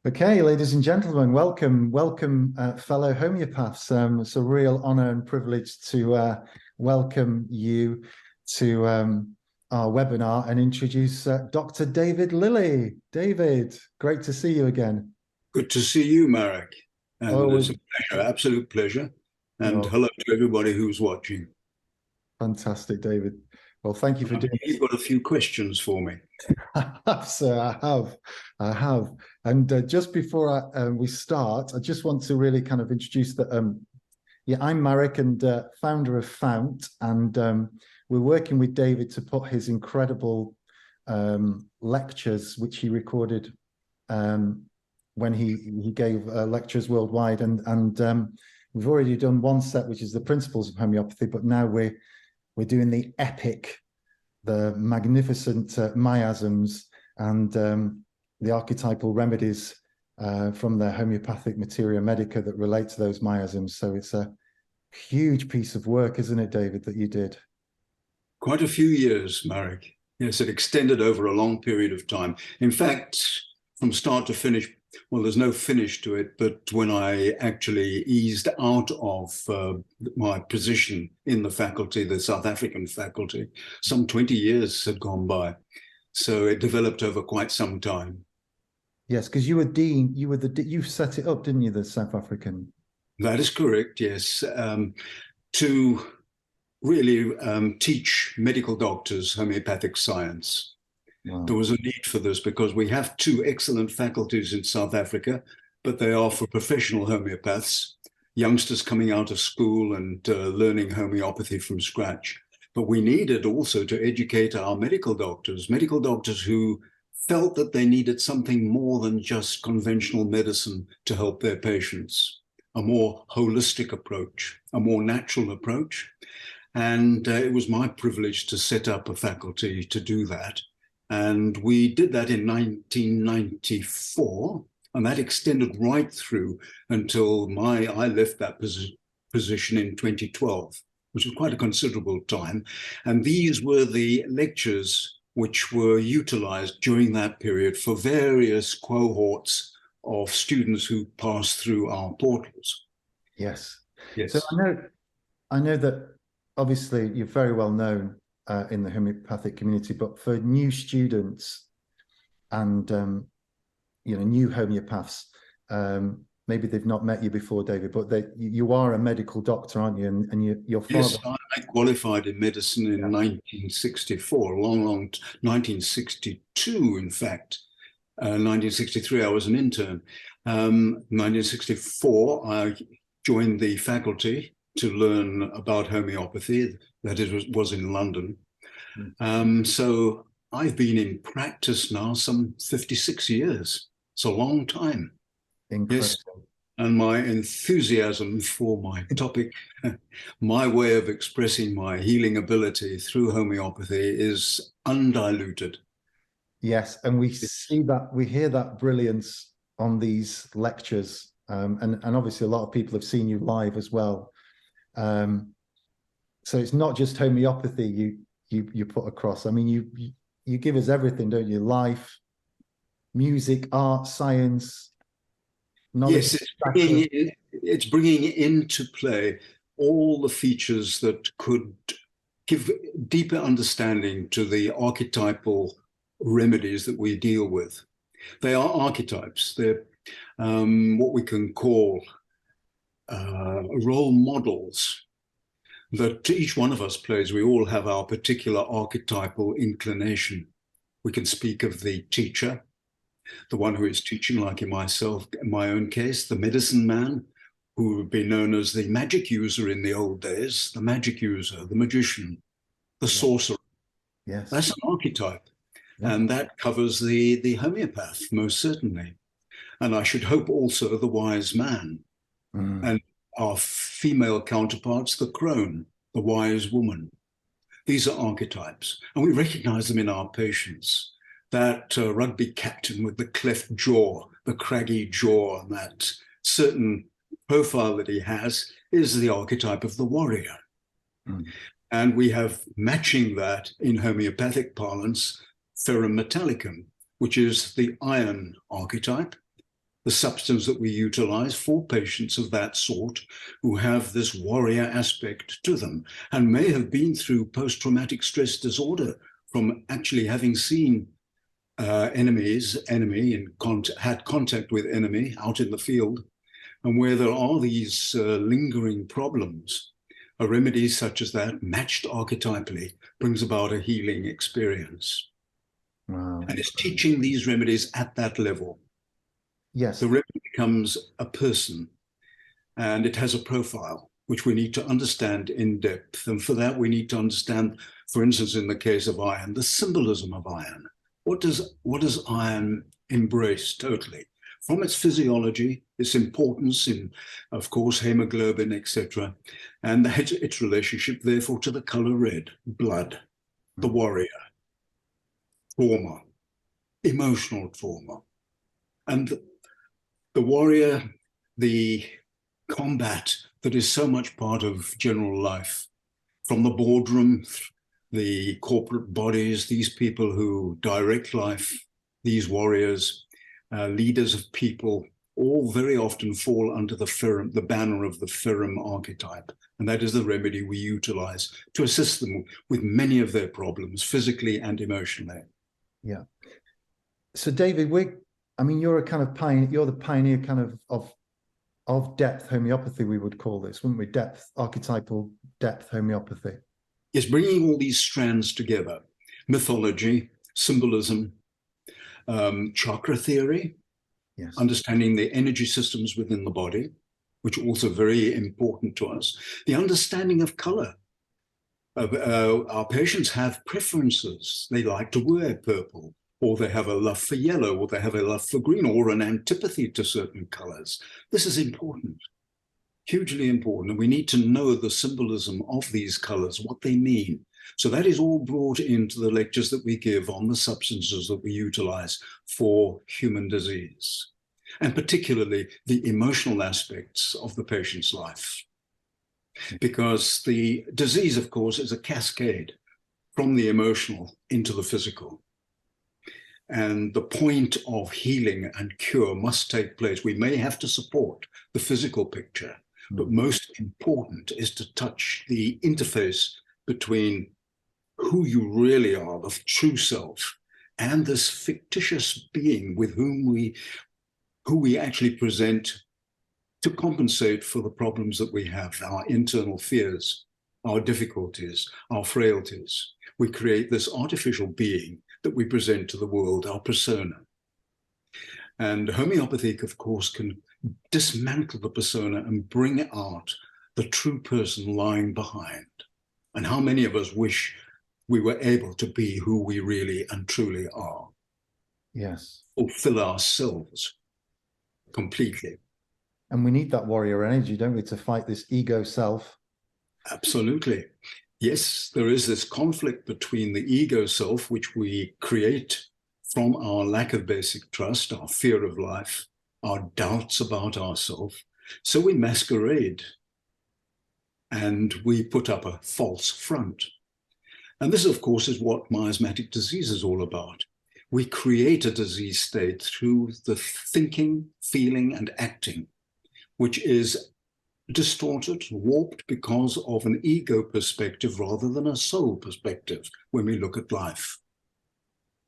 Okay, ladies and gentlemen, welcome, fellow homeopaths. It's a real honor and privilege to welcome you to our webinar and introduce Dr. David Lilley. David, great to see you again. Good to see you, Marek. And Always. it's a pleasure, absolute pleasure. And hello to everybody who's watching. Fantastic, David. Well, thank you for doing this. You've got a few questions for me. I have, sir. I have. And just before we start, I just want to really kind of introduce that. Yeah, I'm Marek and founder of Fount, and we're working with David to put his incredible lectures, which he recorded when he gave lectures worldwide, and we've already done one set, which is the principles of homeopathy, but now we're doing the epic, the magnificent miasms and the archetypal remedies from the homeopathic materia medica that relate to those miasms. So it's a huge piece of work, isn't it, David, that you did? Quite a few years, Marek. Yes, it extended over a long period of time. In fact, from start to finish, well, there's no finish to it, but when I actually eased out of my position in the faculty, the South African faculty, some 20 years had gone by. So it developed over quite some time. Yes, because you were dean, you set it up, didn't you, the South African? That is correct, yes. To really teach medical doctors homeopathic science. Wow. There was a need for this because we have two excellent faculties in South Africa, but they are for professional homeopaths, youngsters coming out of school and learning homeopathy from scratch. But we needed also to educate our medical doctors who felt that they needed something more than just conventional medicine to help their patients, a more holistic approach, a more natural approach. And it was my privilege to set up a faculty to do that. And we did that in 1994, and that extended right through until I left that position in 2012, which was quite a considerable time. And these were the lectures which were utilized during that period for various cohorts of students who passed through our portals. Yes. Yes. So I know that obviously you're very well known in the homeopathic community, but for new students and new homeopaths, maybe they've not met you before, David, but you are a medical doctor, aren't you? And your father. Yes, I qualified in medicine in 1964, long 1962, in fact. 1963, I was an intern. 1964, I joined the faculty to learn about homeopathy. That was in London. So I've been in practice now some 56 years. It's a long time. Incredible. Yes. And my enthusiasm for my topic, my way of expressing my healing ability through homeopathy is undiluted. Yes, and we see that, we hear that brilliance on these lectures. And obviously a lot of people have seen you live as well. So it's not just homeopathy you put across. I mean, you give us everything, don't you? Life, music, art, science, knowledge. Yes, it's bringing into play all the features that could give deeper understanding to the archetypal remedies that we deal with. They are archetypes. They're what we can call role models that each one of us plays. We all have our particular archetypal inclination. We can speak of the teacher, the one who is teaching, like in my own case, the medicine man, who would be known as the magic user in the old days, the magic user, the magician, the sorcerer. Yes. That's an archetype. Yeah. And that covers the homeopath, most certainly. And I should hope also the wise man. And our female counterparts, the crone, the wise woman. These are archetypes, and we recognize them in our patients. That rugby captain with the cleft jaw, the craggy jaw, and that certain profile that he has is the archetype of the warrior. And we have matching that in homeopathic parlance, ferrum metallicum, which is the iron archetype. the substance that we utilize for patients of that sort who have this warrior aspect to them and may have been through post-traumatic stress disorder from actually having seen enemy and had contact with enemy out in the field, and where there are these lingering problems. A remedy such as that, matched archetypally, brings about a healing experience. Wow. And it's teaching these remedies at that level. Yes. The remedy becomes a person, and it has a profile, which we need to understand in depth. And for that, we need to understand, for instance, in the case of iron, the symbolism of iron. What does iron embrace totally? From its physiology, its importance in, of course, hemoglobin, etc., and its relationship, therefore, to the color red, blood, the warrior, trauma, emotional trauma. And the warrior, the combat that is so much part of general life, from the boardroom, the corporate bodies, these people who direct life, these warriors, leaders of people, all very often fall under the banner of the Ferrum archetype. And that is the remedy we utilize to assist them with many of their problems, physically and emotionally. Yeah. So David, you're a kind of pioneer, you're the pioneer kind of depth homeopathy, we would call this, wouldn't we? Archetypal depth homeopathy. Yes, bringing all these strands together: mythology, symbolism, chakra theory, yes, understanding the energy systems within the body, which are also very important to us, the understanding of color. Our patients have preferences. They like to wear purple, or they have a love for yellow, or they have a love for green, or an antipathy to certain colors. This is important. Hugely important, and we need to know the symbolism of these colors, what they mean. So that is all brought into the lectures that we give on the substances that we utilize for human disease, and particularly the emotional aspects of the patient's life. Because the disease, of course, is a cascade from the emotional into the physical. And the point of healing and cure must take place. We may have to support the physical picture, but most important is to touch the interface between who you really are, the true self, and this fictitious being with who we actually present to compensate for the problems that we have, our internal fears, our difficulties, our frailties. We create this artificial being that we present to the world, our persona. And homeopathy, of course, can dismantle the persona and bring out the true person lying behind. And how many of us wish we were able to be who we really and truly are? Yes. Fulfill ourselves completely. And we need that warrior energy, don't we, to fight this ego self? Absolutely. Yes, there is this conflict between the ego self, which we create from our lack of basic trust, our fear of life, our doubts about ourselves. So we masquerade and we put up a false front. And this, of course, is what miasmatic disease is all about. We create a disease state through the thinking, feeling, and acting, which is distorted, warped because of an ego perspective rather than a soul perspective when we look at life.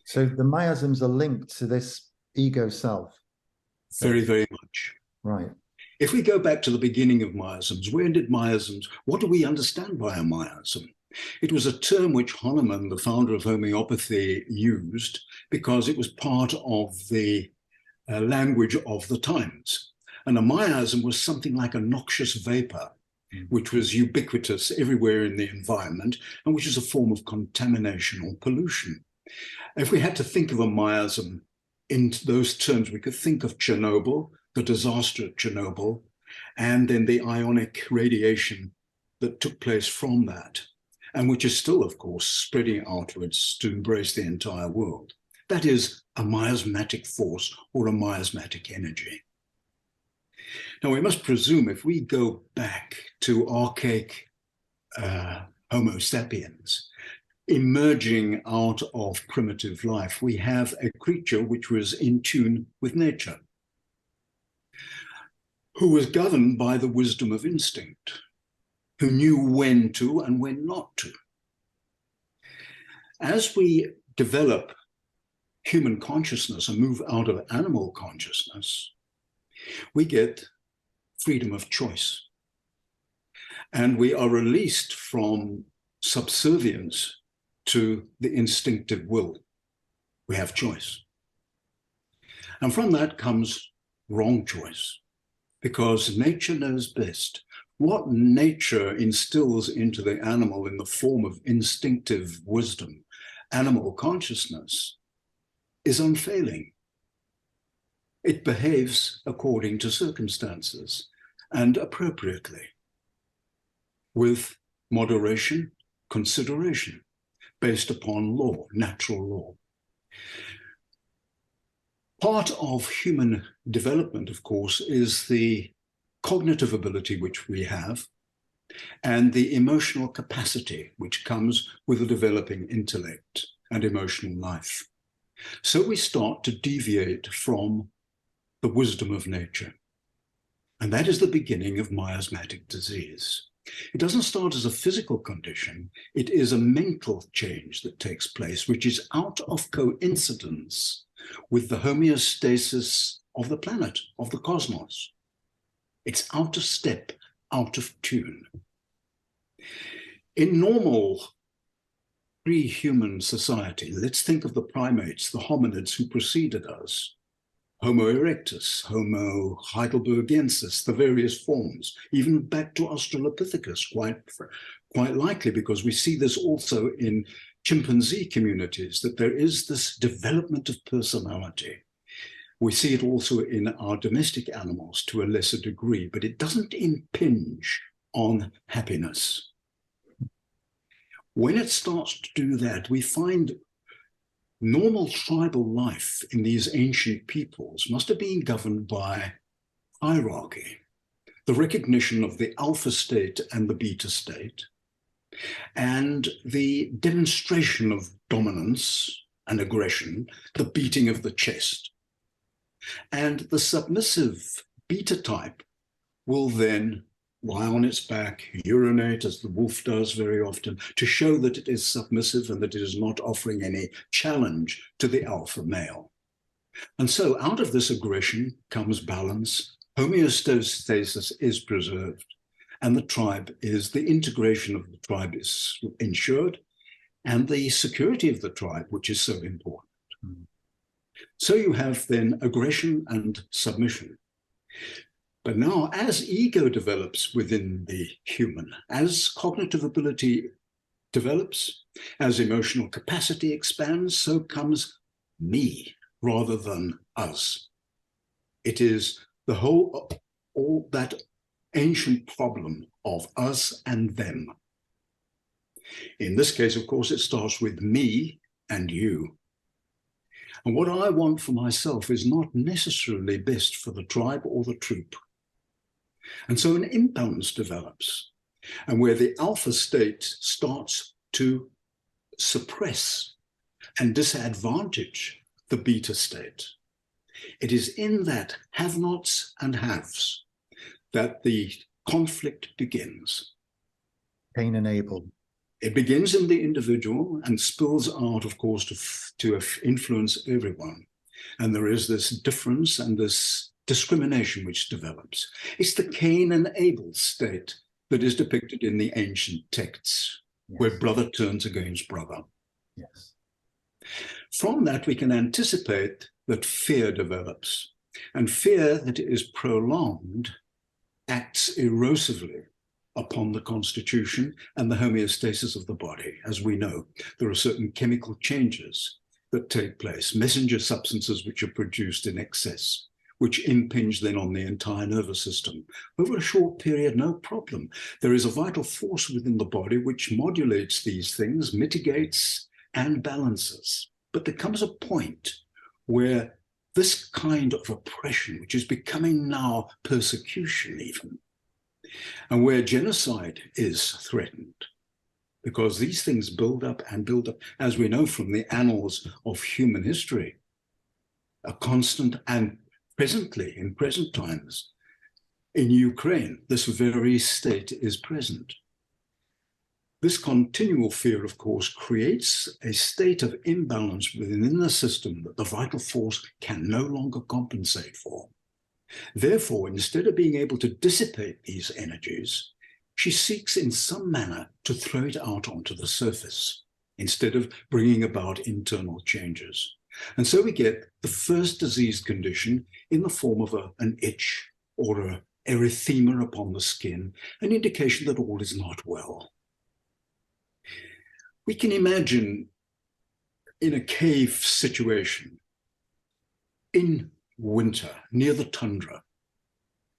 So the miasms are linked to this ego self. Very, very much. Right. If we go back to the beginning of miasms, what do we understand by a miasm? It was a term which Hahnemann, the founder of homeopathy, used because it was part of the language of the times. And a miasm was something like a noxious vapor, which was ubiquitous everywhere in the environment, and which is a form of contamination or pollution. If we had to think of a miasm in those terms, we could think of Chernobyl, the disaster at Chernobyl, and then the ionic radiation that took place from that, and which is still, of course, spreading outwards to embrace the entire world. That is a miasmatic force or a miasmatic energy. Now, we must presume if we go back to archaic Homo sapiens, emerging out of primitive life, we have a creature which was in tune with nature. who was governed by the wisdom of instinct, who knew when to and when not to. As we develop human consciousness and move out of animal consciousness, we get freedom of choice. And we are released from subservience to the instinctive will. We have choice. And from that comes wrong choice, because nature knows best. What nature instills into the animal in the form of instinctive wisdom, animal consciousness, is unfailing. It behaves according to circumstances and appropriately, with moderation, consideration, based upon law, natural law. Part of human development, of course, is the cognitive ability which we have and the emotional capacity which comes with a developing intellect and emotional life. So we start to deviate from the wisdom of nature. And that is the beginning of miasmatic disease. It doesn't start as a physical condition. It is a mental change that takes place, which is out of coincidence with the homeostasis of the planet, of the cosmos. It's out of step, out of tune. In normal pre-human society, let's think of the primates, the hominids who preceded us, Homo erectus, Homo heidelbergensis, the various forms, even back to Australopithecus, quite likely, because we see this also in chimpanzee communities, that there is this development of personality. We see it also in our domestic animals to a lesser degree, but it doesn't impinge on happiness. When it starts to do that, we find normal tribal life in these ancient peoples must have been governed by hierarchy, the recognition of the alpha state and the beta state, and the demonstration of dominance and aggression, the beating of the chest. And the submissive beta type will then lie on its back, urinate, as the wolf does very often, to show that it is submissive and that it is not offering any challenge to the alpha male. And so out of this aggression comes balance, homeostasis is preserved, and the integration of the tribe is ensured, and the security of the tribe, which is so important. So you have then aggression and submission. But now, as ego develops within the human, as cognitive ability develops, as emotional capacity expands, so comes me rather than us. It is the all that ancient problem of us and them. In this case, of course, it starts with me and you. And what I want for myself is not necessarily best for the tribe or the troop. And so an imbalance develops, and where the alpha state starts to suppress and disadvantage the beta state. It is in that have-nots and haves that the conflict begins. Cain and Abel. It begins in the individual and spills out, of course, to influence everyone. And there is this difference and this discrimination which develops. It's the Cain and Abel state that is depicted in the ancient texts, yes, where brother turns against brother. Yes. From that, we can anticipate that fear develops, and fear that is prolonged acts erosively upon the constitution and the homeostasis of the body. As we know, there are certain chemical changes that take place, messenger substances which are produced in excess, which impinge then on the entire nervous system. Over a short period, no problem. There is a vital force within the body which modulates these things, mitigates and balances. But there comes a point where this kind of oppression, which is becoming now persecution even, and where genocide is threatened, because these things build up and build up, as we know from the annals of human history, a constant, and presently, in present times, In Ukraine, this very state is present. This continual fear, of course, creates a state of imbalance within the system that the vital force can no longer compensate for. Therefore, instead of being able to dissipate these energies, she seeks in some manner to throw it out onto the surface, instead of bringing about internal changes. And so we get the first disease condition in the form of an itch or an erythema upon the skin, an indication that all is not well. We can imagine in a cave situation, in winter, near the tundra,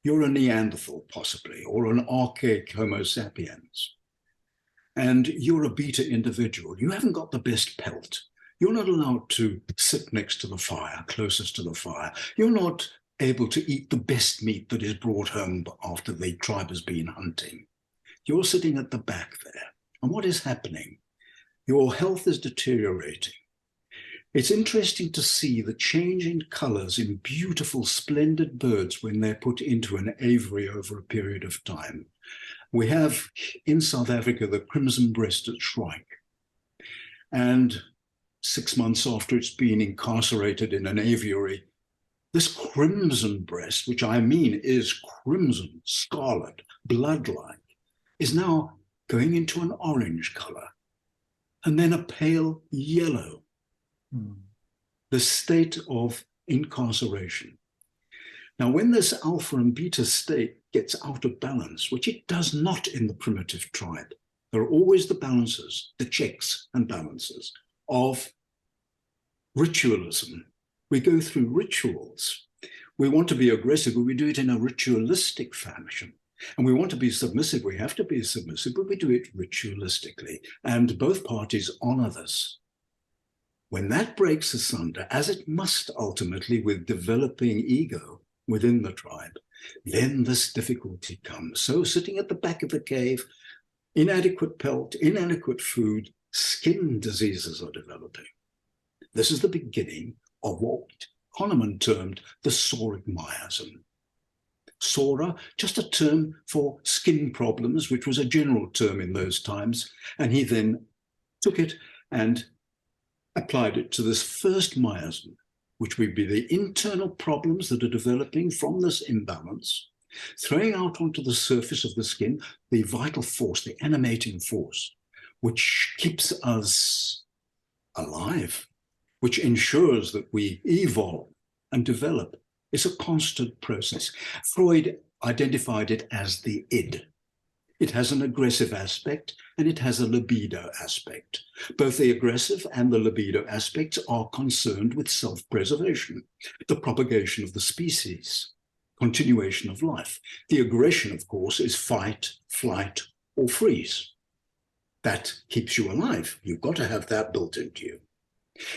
you're a Neanderthal possibly, or an archaic Homo sapiens, and you're a beta individual. You haven't got the best pelt. You're not allowed to sit next to the fire, closest to the fire. You're not able to eat the best meat that is brought home after the tribe has been hunting. You're sitting at the back there. And what is happening? Your health is deteriorating. It's interesting to see the change in colors in beautiful, splendid birds when they're put into an aviary over a period of time. We have in South Africa the crimson-breasted shrike. And 6 months after it's been incarcerated in an aviary, this crimson breast, which I mean is crimson, scarlet, blood-like, is now going into an orange color, and then a pale yellow. The state of incarceration. Now, when this alpha and beta state gets out of balance, which it does not in the primitive tribe, there are always the balances, the checks and balances of ritualism. We go through rituals. We want to be aggressive, but we do it in a ritualistic fashion. And we want to be submissive. We have to be submissive, but we do it ritualistically. And both parties honor this. When that breaks asunder, as it must ultimately with developing ego within the tribe, then this difficulty comes. So sitting at the back of the cave, inadequate pelt, inadequate food, skin diseases are developing. This is the beginning of what Hahnemann termed the psoric miasm. Psora, just a term for skin problems, which was a general term in those times. And he then took it and applied it to this first miasm, which would be the internal problems that are developing from this imbalance, throwing out onto the surface of the skin the vital force, the animating force, which keeps us alive, which ensures that we evolve and develop. It's a constant process. Freud identified it as the id. It has an aggressive aspect and it has a libido aspect. Both the aggressive and the libido aspects are concerned with self-preservation, the propagation of the species, continuation of life. The aggression, of course, is fight, flight, or freeze. That keeps you alive. You've got to have that built into you.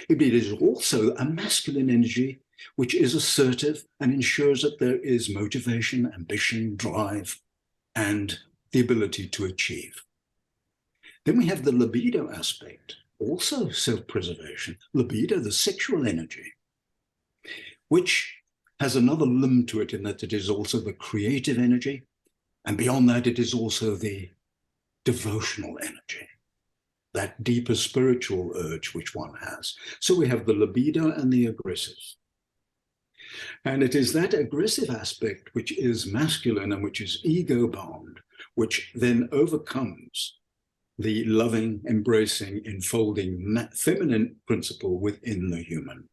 It is also a masculine energy which is assertive and ensures that there is motivation, ambition, drive, and the ability to achieve. Then we have the libido aspect, also self-preservation. Libido, the sexual energy, which has another limb to it in that it is also the creative energy, and beyond that it is also the devotional energy, that deeper spiritual urge which one has. So we have the libido and the aggressive. And it is that aggressive aspect which is masculine and which is ego-bound, which then overcomes the loving, embracing, enfolding feminine principle within the human.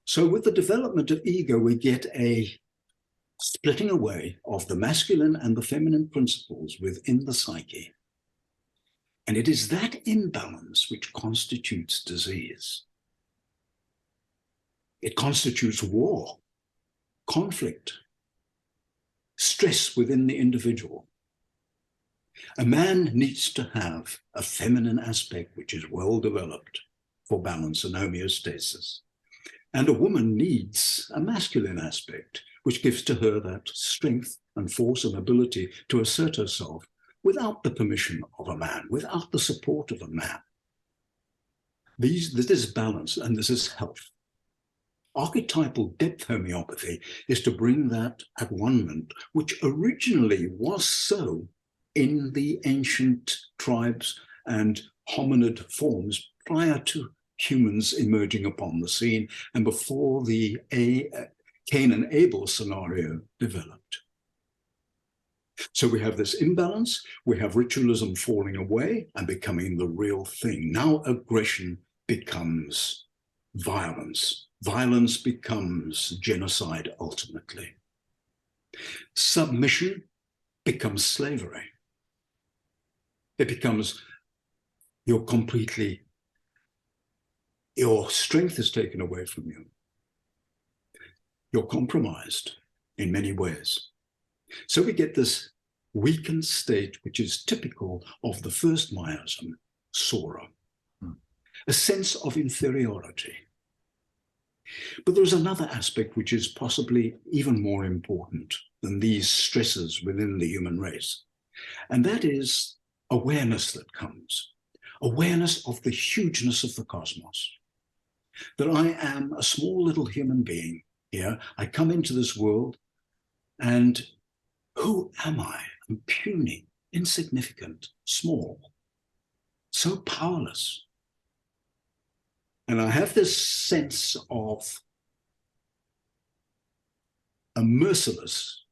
So with the development of ego, we get a splitting away of the masculine and the feminine principles within the psyche. And it is that imbalance which constitutes disease. It constitutes war, conflict, stress within the individual. A man needs to have a feminine aspect which is well developed for balance and homeostasis. And a woman needs a masculine aspect which gives to her that strength and force and ability to assert herself without the permission of a man, without the support of a man. This is balance and this is health. Archetypal depth homeopathy is to bring that at one, which originally was so in the ancient tribes and hominid forms prior to humans emerging upon the scene and before the Cain and Abel scenario developed. So we have this imbalance, we have ritualism falling away and becoming the real thing. Now aggression becomes violence. Violence becomes genocide ultimately. Submission becomes slavery. It becomes your strength is taken away from you. You're compromised in many ways. So we get this weakened state, which is typical of the first miasm, Psora, a sense of inferiority. But there's another aspect which is possibly even more important than these stresses within the human race, and that is awareness that comes, awareness of the hugeness of the cosmos, that I am a small little human being here. I come into this world, and who am I? I'm puny, insignificant, small, so powerless. And I have this sense of a merciless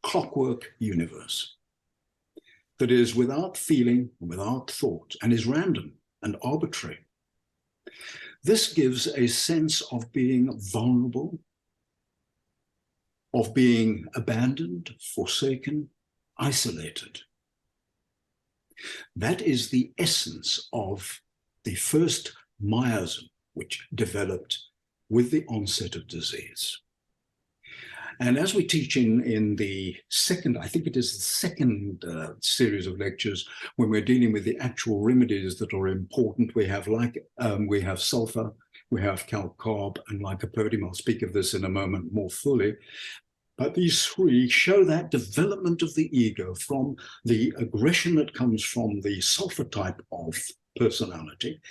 clockwork universe that is without feeling, without thought, and is random and arbitrary. This gives a sense of being vulnerable, of being abandoned, forsaken, isolated. That is the essence of the first miasm, which developed with the onset of disease. And as we teach in the second, I think it is the second series of lectures, when we're dealing with the actual remedies that are important, we have sulfur, we have calcarb, and lycopodium. I'll speak of this in a moment more fully. But these three show that development of the ego from the aggression that comes from the sulfur type of personality.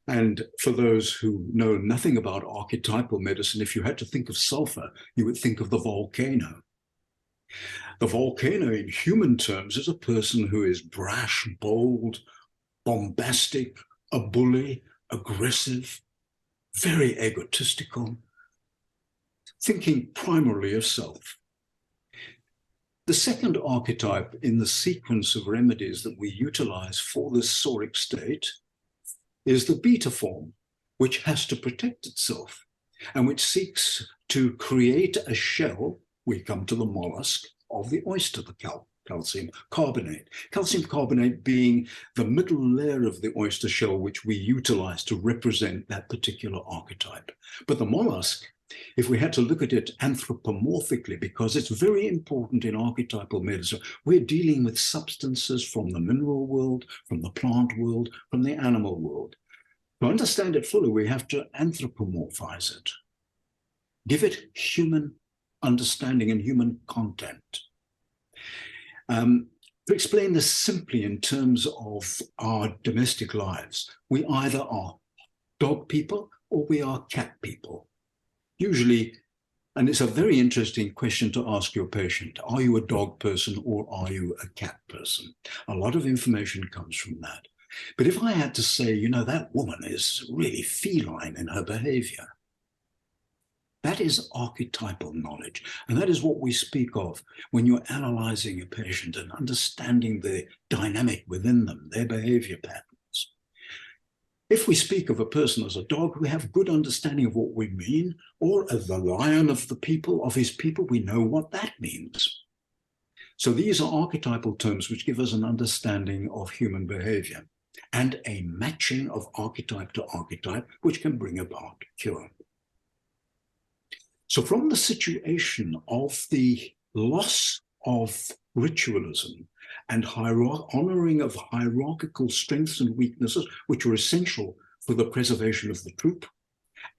And for those who know nothing about archetypal medicine, if you had to think of sulfur, you would think of the volcano. The volcano in human terms is a person who is brash, bold, bombastic, a bully, aggressive, very egotistical, thinking primarily of self. The second archetype in the sequence of remedies that we utilize for this psoric state is the beta form, which has to protect itself and which seeks to create a shell. We come to the mollusk of the oyster, the calcium carbonate. Calcium carbonate being the middle layer of the oyster shell, which we utilize to represent that particular archetype. But the mollusk, if we had to look at it anthropomorphically, because it's very important in archetypal medicine, we're dealing with substances from the mineral world, from the plant world, from the animal world. To understand it fully, we have to anthropomorphize it, give it human understanding and human content. To explain this simply in terms of our domestic lives, we either are dog people or we are cat people. Usually, and it's a very interesting question to ask your patient, are you a dog person or are you a cat person? A lot of information comes from that. But if I had to say, you know, that woman is really feline in her behavior, that is archetypal knowledge. And that is what we speak of when you're analyzing a patient and understanding the dynamic within them, their behavior patterns. If we speak of a person as a dog, we have good understanding of what we mean, or as the lion of the people, of his people, we know what that means. So these are archetypal terms which give us an understanding of human behavior and a matching of archetype to archetype, which can bring about cure. So from the situation of the loss of ritualism and honoring of hierarchical strengths and weaknesses, which are essential for the preservation of the troop,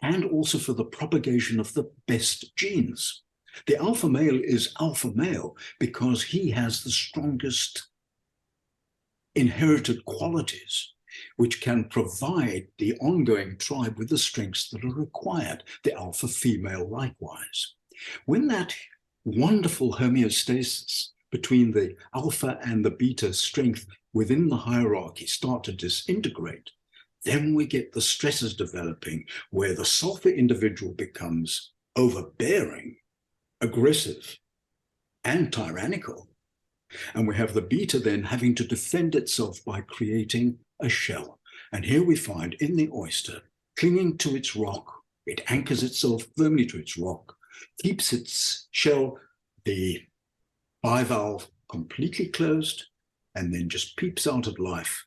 and also for the propagation of the best genes. The alpha male is alpha male because he has the strongest inherited qualities. which can provide the ongoing tribe with the strengths that are required, the alpha female likewise. When that wonderful homeostasis between the alpha and the beta strength within the hierarchy start to disintegrate, then we get the stresses developing where the sulfur individual becomes overbearing, aggressive, and tyrannical. And we have the beta then having to defend itself by creating a shell. And here we find in the oyster, clinging to its rock, it anchors itself firmly to its rock, keeps its shell, the bivalve, completely closed, and then just peeps out at life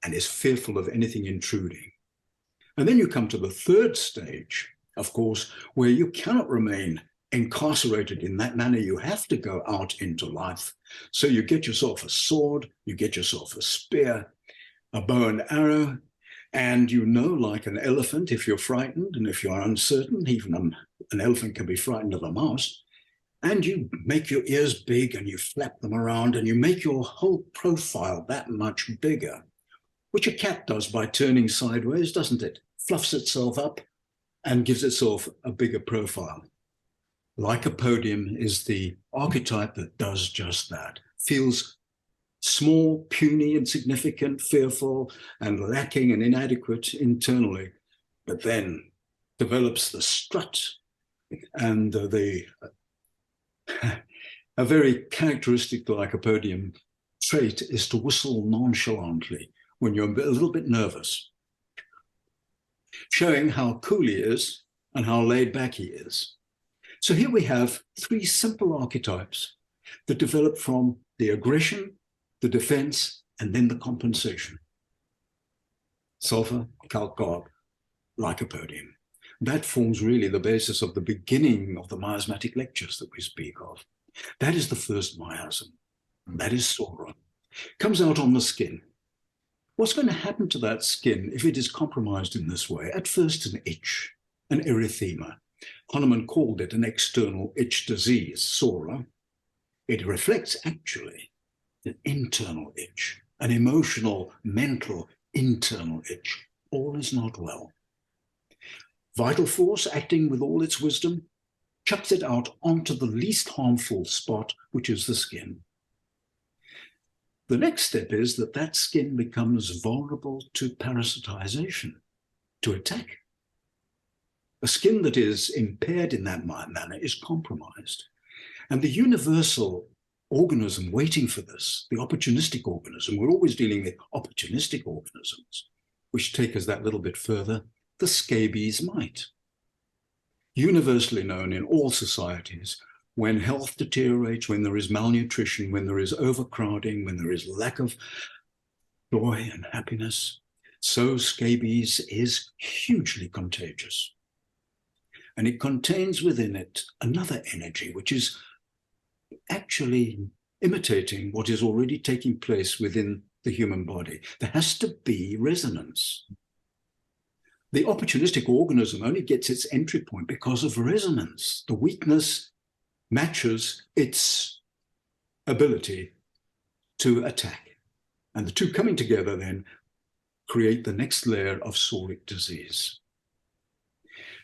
and is fearful of anything intruding. And then you come to the third stage, of course, where you cannot remain incarcerated in that manner. You have to go out into life. So you get yourself a sword, you get yourself a spear, a bow and arrow, and you know, like an elephant, if you're frightened and if you're uncertain, even an elephant can be frightened of a mouse, and you make your ears big and you flap them around and you make your whole profile that much bigger, which a cat does by turning sideways, doesn't it? Fluffs itself up and gives itself a bigger profile. Lycopodium is the archetype that does just that. Feels small, puny, insignificant, fearful, and lacking and inadequate internally, but then develops the strut and a very characteristic Lycopodium trait is to whistle nonchalantly when you're a little bit nervous, showing how cool he is and how laid back he is. So here we have three simple archetypes that develop from the aggression, the defense, and then the compensation. Sulfur, calcarb, lycopodium. That forms really the basis of the beginning of the miasmatic lectures that we speak of. That is the first miasm. That is Psora. Comes out on the skin. What's going to happen to that skin if it is compromised in this way? At first, an itch, an erythema. Hahnemann called it an external itch disease, Psora. It reflects actually an internal itch, an emotional, mental, internal itch. All is not well. Vital force, acting with all its wisdom, chucks it out onto the least harmful spot, which is the skin. The next step is that that skin becomes vulnerable to parasitization, to attack. A skin that is impaired in that manner is compromised. And the universal organism waiting for this, the opportunistic organism, we're always dealing with opportunistic organisms, which take us that little bit further, the scabies mite. Universally known in all societies, when health deteriorates, when there is malnutrition, when there is overcrowding, when there is lack of joy and happiness, so scabies is hugely contagious. And it contains within it another energy, which is actually imitating what is already taking place within the human body. There has to be resonance. The opportunistic organism only gets its entry point because of resonance. The weakness matches its ability to attack. And the two coming together then create the next layer of psoric disease.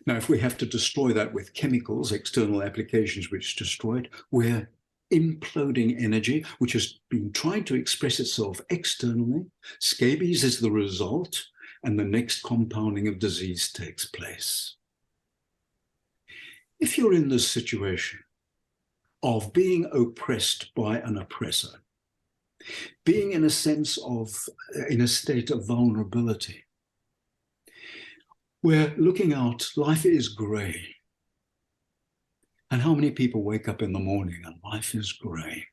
Now, if we have to destroy that with chemicals, external applications which destroy it, we're imploding energy, which has been trying to express itself externally. Scabies is the result, and the next compounding of disease takes place. If you're in this situation of being oppressed by an oppressor, being in a sense of, in a state of vulnerability, we're looking out, life is grey. And how many people wake up in the morning and life is grey?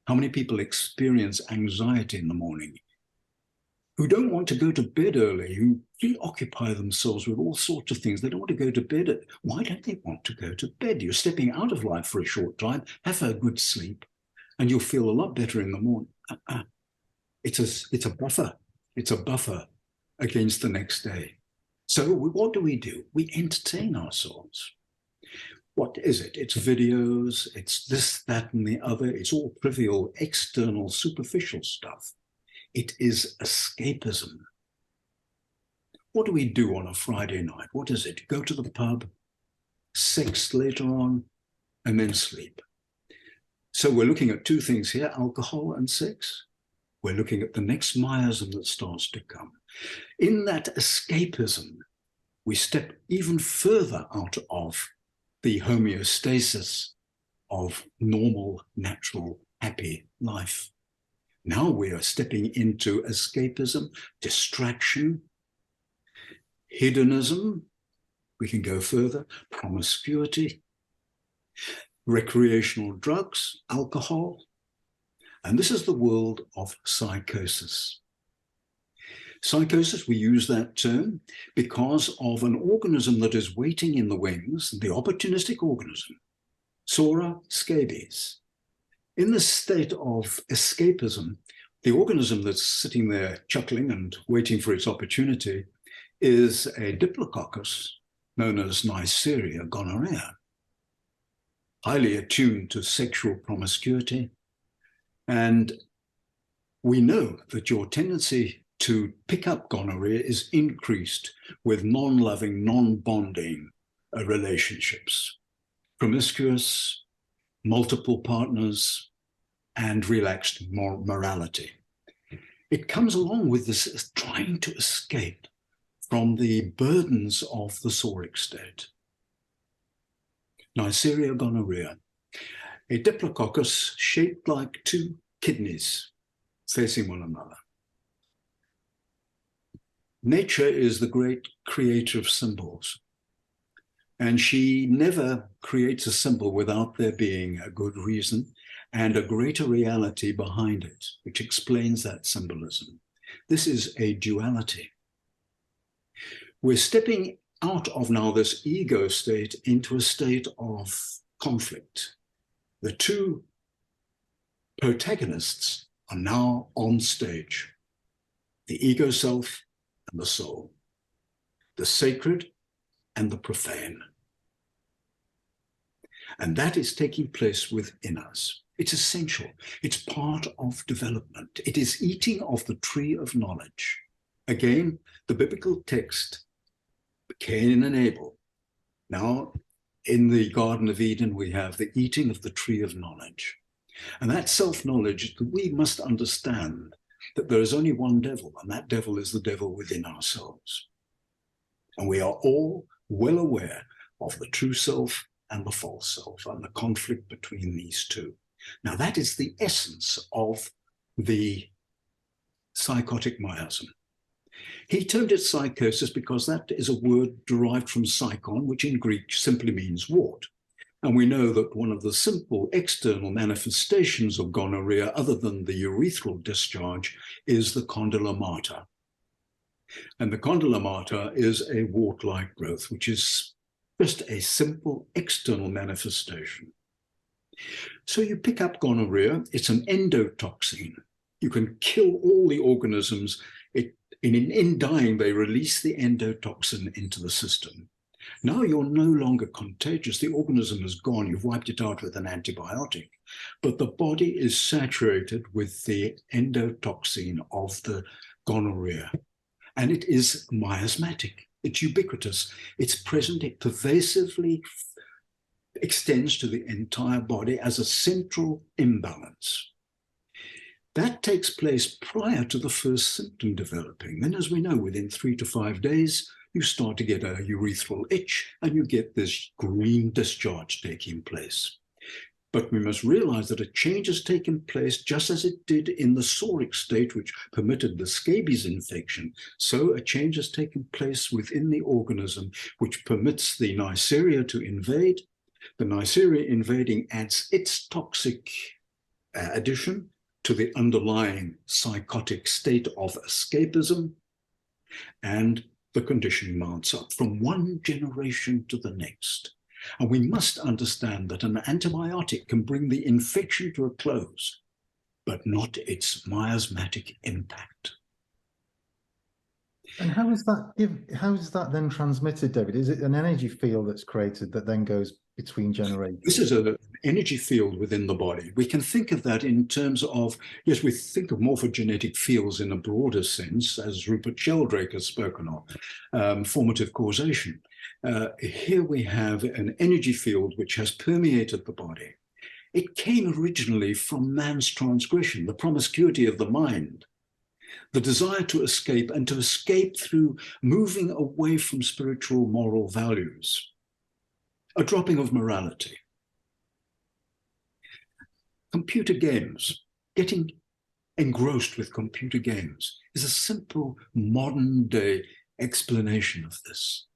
How many people experience anxiety in the morning, who don't want to go to bed early, who preoccupy themselves with all sorts of things? They don't want to go to bed. Why don't they want to go to bed? You're stepping out of life for a short time, have a good sleep, and you'll feel a lot better in the morning. It's a buffer. It's a buffer against the next day. So what do? We entertain ourselves. What is it? It's videos, it's this, that, and the other. It's all trivial, external, superficial stuff. It is escapism. What do we do on a Friday night? What is it? Go to the pub, sex later on, and then sleep. So we're looking at two things here, alcohol and sex. We're looking at the next miasm that starts to come. In that escapism, we step even further out of the homeostasis of normal, natural, happy life. Now we are stepping into escapism, distraction, hedonism. We can go further, promiscuity, recreational drugs, alcohol. And this is the world of psychosis. Sycosis, we use that term because of an organism that is waiting in the wings, the opportunistic organism, Psora scabies. In this state of escapism, the organism that's sitting there chuckling and waiting for its opportunity is a diplococcus known as Neisseria gonorrhea, highly attuned to sexual promiscuity. And we know that your tendency to pick up gonorrhea is increased with non-loving, non-bonding relationships, promiscuous, multiple partners, and relaxed morality. It comes along with this trying to escape from the burdens of the psoric state. Neisseria gonorrhea, a diplococcus shaped like two kidneys facing one another. Nature is the great creator of symbols, and she never creates a symbol without there being a good reason and a greater reality behind it, which explains that symbolism. This is a duality. We're stepping out of now this ego state into a state of conflict. The two protagonists are now on stage, the ego self and the soul, the sacred and the profane. And that is taking place within us. It's essential. It's part of development. It is eating of the tree of knowledge. Again, the biblical text, Cain and Abel. Now, in the Garden of Eden, we have the eating of the tree of knowledge. And that self-knowledge, we must understand that there is only one devil, and that devil is the devil within ourselves. And we are all well aware of the true self and the false self and the conflict between these two. Now, that is the essence of the psychotic miasm. He termed it psychosis because that is a word derived from psychon, which in Greek simply means wart. And we know that one of the simple external manifestations of gonorrhea, other than the urethral discharge, is the condylomata. And the condylomata is a wart-like growth, which is just a simple external manifestation. So you pick up gonorrhea, it's an endotoxin. You can kill all the organisms. In dying, they release the endotoxin into the system. Now you're no longer contagious. The organism is gone. You've wiped it out with an antibiotic. But the body is saturated with the endotoxin of the gonorrhea. And it is miasmatic. It's ubiquitous. It's present. It pervasively extends to the entire body as a central imbalance. That takes place prior to the first symptom developing. Then, as we know, within 3 to 5 days, you start to get a urethral itch and you get this green discharge taking place. But we must realize that a change has taken place just as it did in the psoric state, which permitted the scabies infection. So a change has taken place within the organism, which permits the Neisseria to invade. The Neisseria invading adds its toxic addition to the underlying psychotic state of escapism, and the condition mounts up from one generation to the next. And we must understand that an antibiotic can bring the infection to a close, but not its miasmatic impact. And how is that then transmitted, David? Is it an energy field that's created that then goes between generations? This is an energy field within the body. We can think of that in terms of, yes, we think of morphogenetic fields in a broader sense, as Rupert Sheldrake has spoken of, formative causation. Here we have an energy field which has permeated the body. It came originally from man's transgression, the promiscuity of the mind, the desire to escape, and to escape through moving away from spiritual moral values, a dropping of morality. Computer games, getting engrossed with computer games, is a simple modern day explanation of this.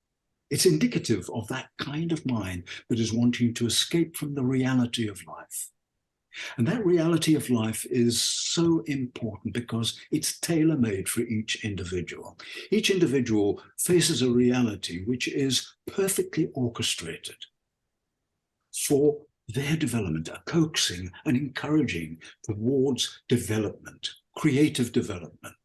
It's indicative of that kind of mind that is wanting to escape from the reality of life. And that reality of life is so important because it's tailor-made for each individual. Each individual faces a reality which is perfectly orchestrated for their development, a coaxing and encouraging towards development, creative development.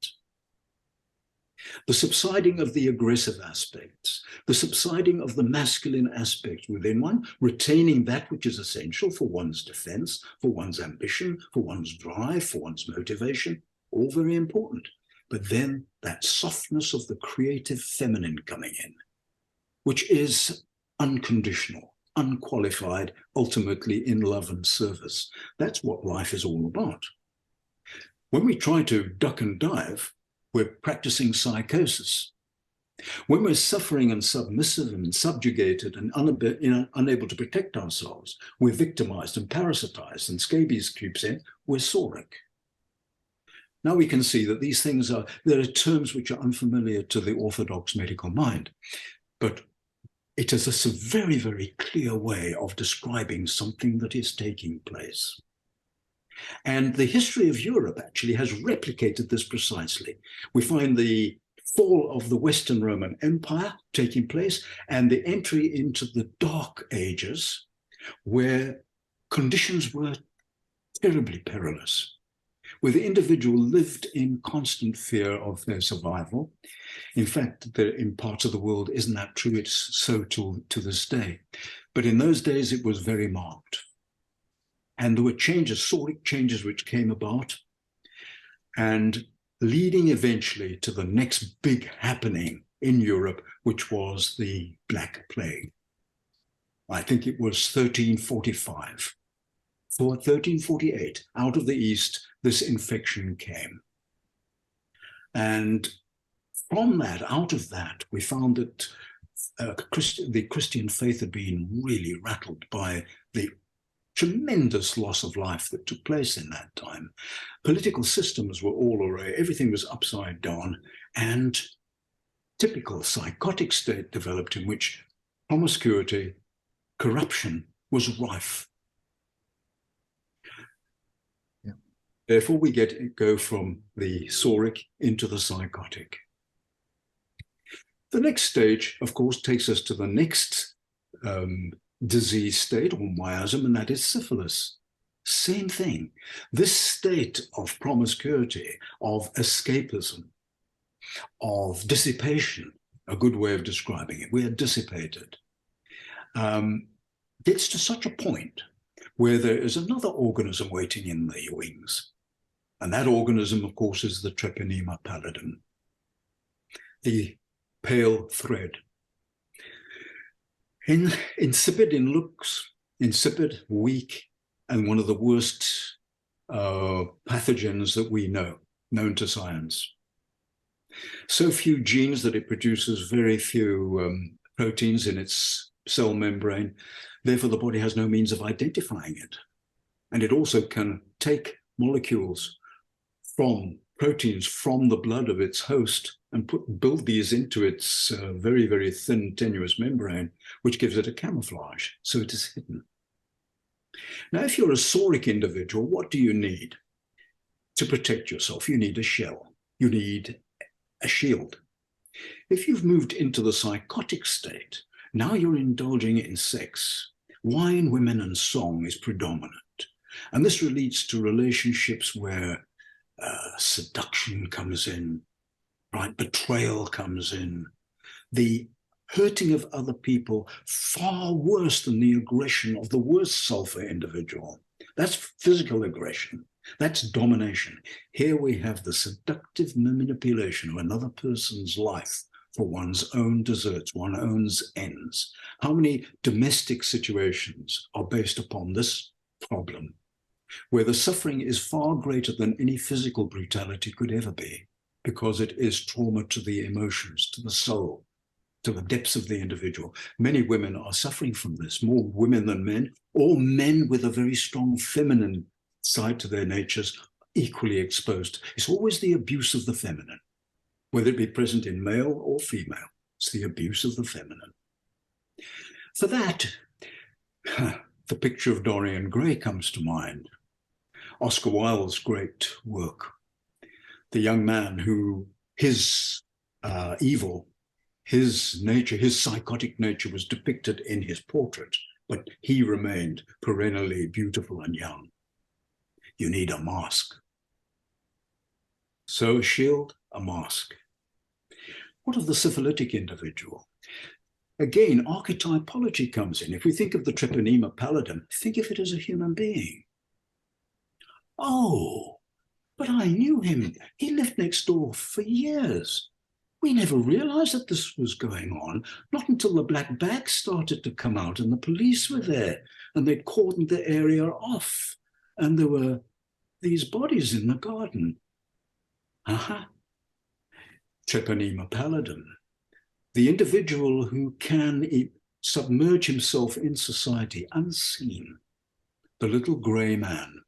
The subsiding of the aggressive aspects, the subsiding of the masculine aspects within one, retaining that which is essential for one's defense, for one's ambition, for one's drive, for one's motivation, all very important. But then that softness of the creative feminine coming in, which is unconditional, unqualified, ultimately in love and service. That's what life is all about. When we try to duck and dive, we're practicing psychosis. When we're suffering and submissive and subjugated and unable to protect ourselves, we're victimized and parasitized, and scabies creeps in, we're psoric. Now we can see that these things there are terms which are unfamiliar to the orthodox medical mind, but it is a very, very clear way of describing something that is taking place. And the history of Europe actually has replicated this precisely. We find the fall of the Western Roman Empire taking place and the entry into the Dark Ages, where conditions were terribly perilous, where the individual lived in constant fear of their survival. In fact, in parts of the world, isn't that true? It's so to this day. But in those days, it was very marked. And there were changes, psoric changes, which came about, and leading eventually to the next big happening in Europe, which was the Black Plague. I think it was 1345. For 1348, out of the East, this infection came. And from that, out of that, we found that the Christian faith had been really rattled by the tremendous loss of life that took place in that time. Political systems were all array, everything was upside down, and typical psychotic state developed in which promiscuity, corruption was rife. Yeah. Therefore, we go from the psoric into the psychotic. The next stage, of course, takes us to the next disease state or miasm, and that is syphilis. Same thing. This state of promiscuity, of escapism, of dissipation, a good way of describing it, we are dissipated, gets to such a point where there is another organism waiting in the wings. And that organism, of course, is the Treponema pallidum, the pale thread. Insipid in looks, insipid, weak, and one of the worst pathogens that we know, known to science. So few genes that it produces very few proteins in its cell membrane. Therefore, the body has no means of identifying it. And it also can take molecules from proteins from the blood of its host and build these into its very, very thin, tenuous membrane, which gives it a camouflage, so it is hidden. Now, if you're a psoric individual, what do you need to protect yourself? You need a shell. You need a shield. If you've moved into the psychotic state, now you're indulging in sex. Wine, women, and song is predominant. And this leads to relationships where seduction comes in, right? Betrayal comes in. The hurting of other people, far worse than the aggression of the worst sulfur individual. That's physical aggression. That's domination. Here we have the seductive manipulation of another person's life for one's own deserts, one's own ends. How many domestic situations are based upon this problem, where the suffering is far greater than any physical brutality could ever be, because it is trauma to the emotions, to the soul, to the depths of the individual. Many women are suffering from this, more women than men, or men with a very strong feminine side to their natures, equally exposed. It's always the abuse of the feminine, whether it be present in male or female. It's the abuse of the feminine. For that, the picture of Dorian Gray comes to mind. Oscar Wilde's great work. The young man who, his evil, his nature, his psychotic nature was depicted in his portrait, but he remained perennially beautiful and young. You need a mask. So a shield, a mask. What of the syphilitic individual? Again, archetypology comes in. If we think of the Treponema pallidum, think of it as a human being. Oh, but I knew him. He lived next door for years. We never realized that this was going on, not until the black bags started to come out and the police were there and they'd cordoned the area off and there were these bodies in the garden. Treponema pallidum. The individual who can submerge himself in society unseen. The little grey man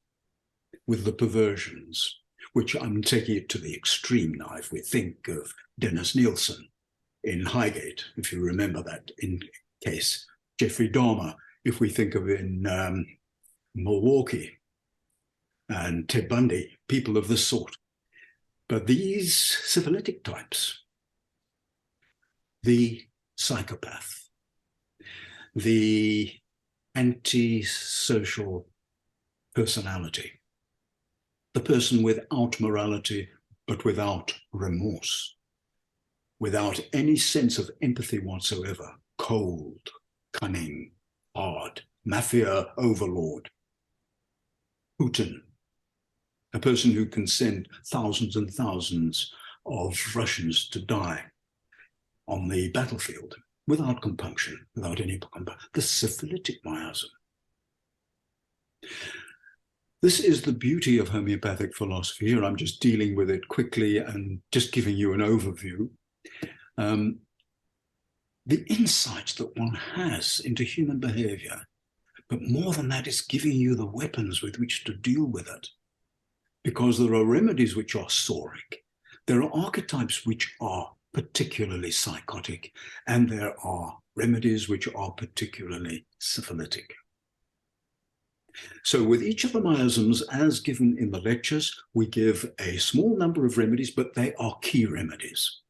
with the perversions, which I'm taking it to the extreme now. If we think of Dennis Nielsen in Highgate, if you remember that in case, Jeffrey Dahmer, if we think of in Milwaukee, and Ted Bundy, people of this sort. But these syphilitic types, the psychopath, the antisocial personality, the person without morality, but without remorse, without any sense of empathy whatsoever, cold, cunning, hard, mafia overlord, Putin, a person who can send thousands and thousands of Russians to die on the battlefield without compunction, without any compunction, the syphilitic miasm. This is the beauty of homeopathic philosophy. Here I'm just dealing with it quickly and just giving you an overview. The insights that one has into human behavior, but more than that, it's giving you the weapons with which to deal with it. Because there are remedies which are psoric, there are archetypes which are particularly psychotic, and there are remedies which are particularly syphilitic. So with each of the miasms, as given in the lectures, we give a small number of remedies, but they are key remedies.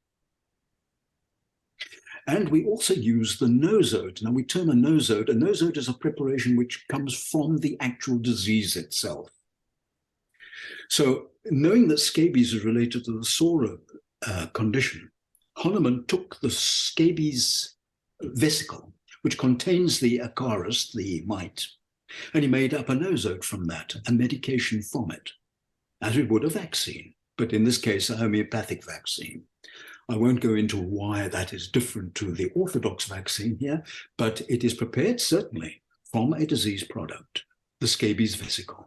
And we also use the nosode. Now we term a nosode is a preparation which comes from the actual disease itself. So knowing that scabies is related to the Psora condition, Hahnemann took the scabies vesicle, which contains the acarus, the mite, and he made up a nosode from that, a medication from it, as we would a vaccine, but in this case, a homeopathic vaccine. I won't go into why that is different to the orthodox vaccine here, but it is prepared certainly from a disease product, the scabies vesicle.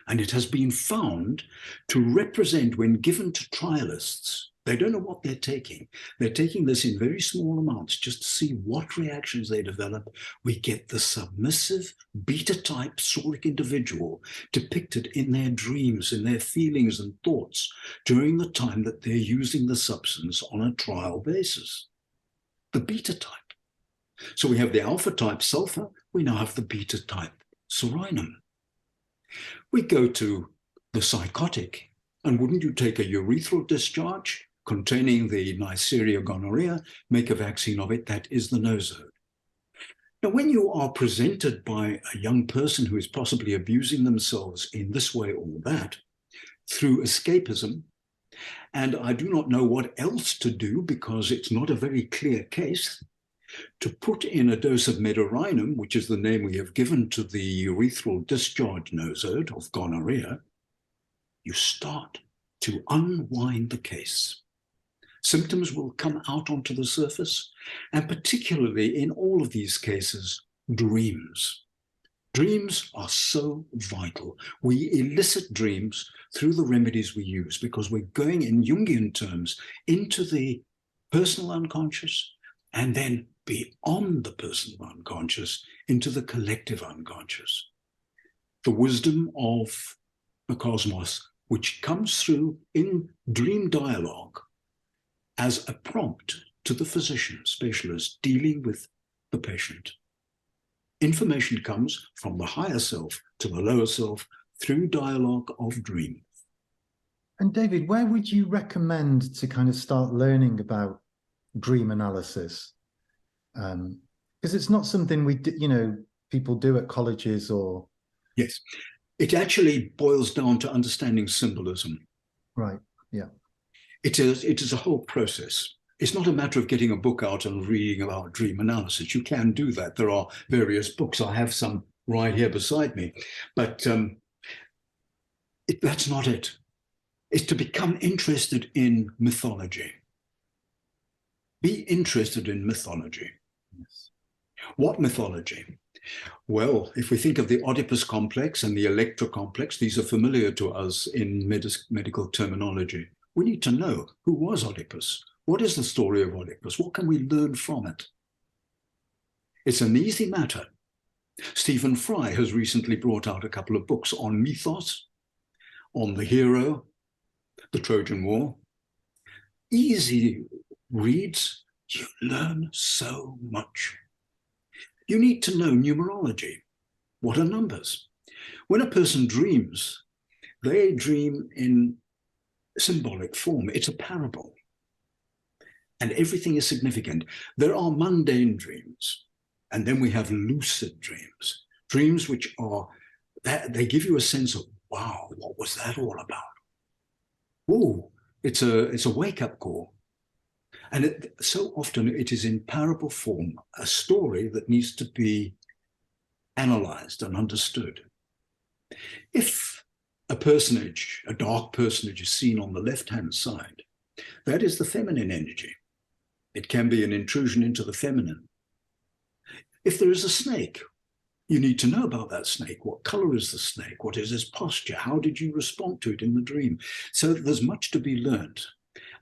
And it has been found to represent, when given to trialists, they don't know what they're taking. They're taking this in very small amounts just to see what reactions they develop. We get the submissive beta-type psoric individual depicted in their dreams, in their feelings and thoughts during the time that they're using the substance on a trial basis. The beta-type. So we have the alpha-type sulfur. We now have the beta-type psorinum. We go to the psychotic, and wouldn't you take a urethral discharge containing the Neisseria gonorrhea, make a vaccine of it? That is the nosode. Now, when you are presented by a young person who is possibly abusing themselves in this way or that, through escapism, And I do not know what else to do, because it's not a very clear case, to put in a dose of medorinum, which is the name we have given to the urethral discharge nosode of gonorrhea. You start to unwind the case. Symptoms will come out onto the surface, and particularly in all of these cases, dreams. Dreams are so vital. We elicit dreams through the remedies we use, because we're going, in Jungian terms, into the personal unconscious, and then beyond the personal unconscious into the collective unconscious. The wisdom of the cosmos, which comes through in dream dialogue as a prompt to the physician, specialist dealing with the patient. Information comes from the higher self to the lower self through dialogue of dream. And David, where would you recommend to kind of start learning about dream analysis? Because it's not something people do at colleges or... Yes, it actually boils down to understanding symbolism. Right, yeah. It is a whole process. It's not a matter of getting a book out and reading about dream analysis. You can do that. There are various books. I have some right here beside me. But that's not it. It's to become interested in mythology. Be interested in mythology. Yes. What mythology? Well, if we think of the Oedipus complex and the Electra complex, these are familiar to us in medical terminology. We need to know, who was Oedipus? What is the story of Oedipus? What can we learn from it? It's an easy matter. Stephen Fry has recently brought out a couple of books on mythos, on the hero, the Trojan War. Easy reads. You learn so much. You need to know numerology. What are numbers? When a person dreams, they dream in symbolic form. It's a parable. And everything is significant. There are mundane dreams, and then we have lucid dreams. Dreams which are, they give you a sense of, wow, what was that all about? Oh, it's a wake-up call. And so often it is in parable form, a story that needs to be analyzed and understood. If a personage, a dark personage, is seen on the left-hand side, that is the feminine energy. It can be an intrusion into the feminine. If there is a snake, you need to know about that snake. What color is the snake? What is its posture? How did you respond to it in the dream? So there's much to be learned.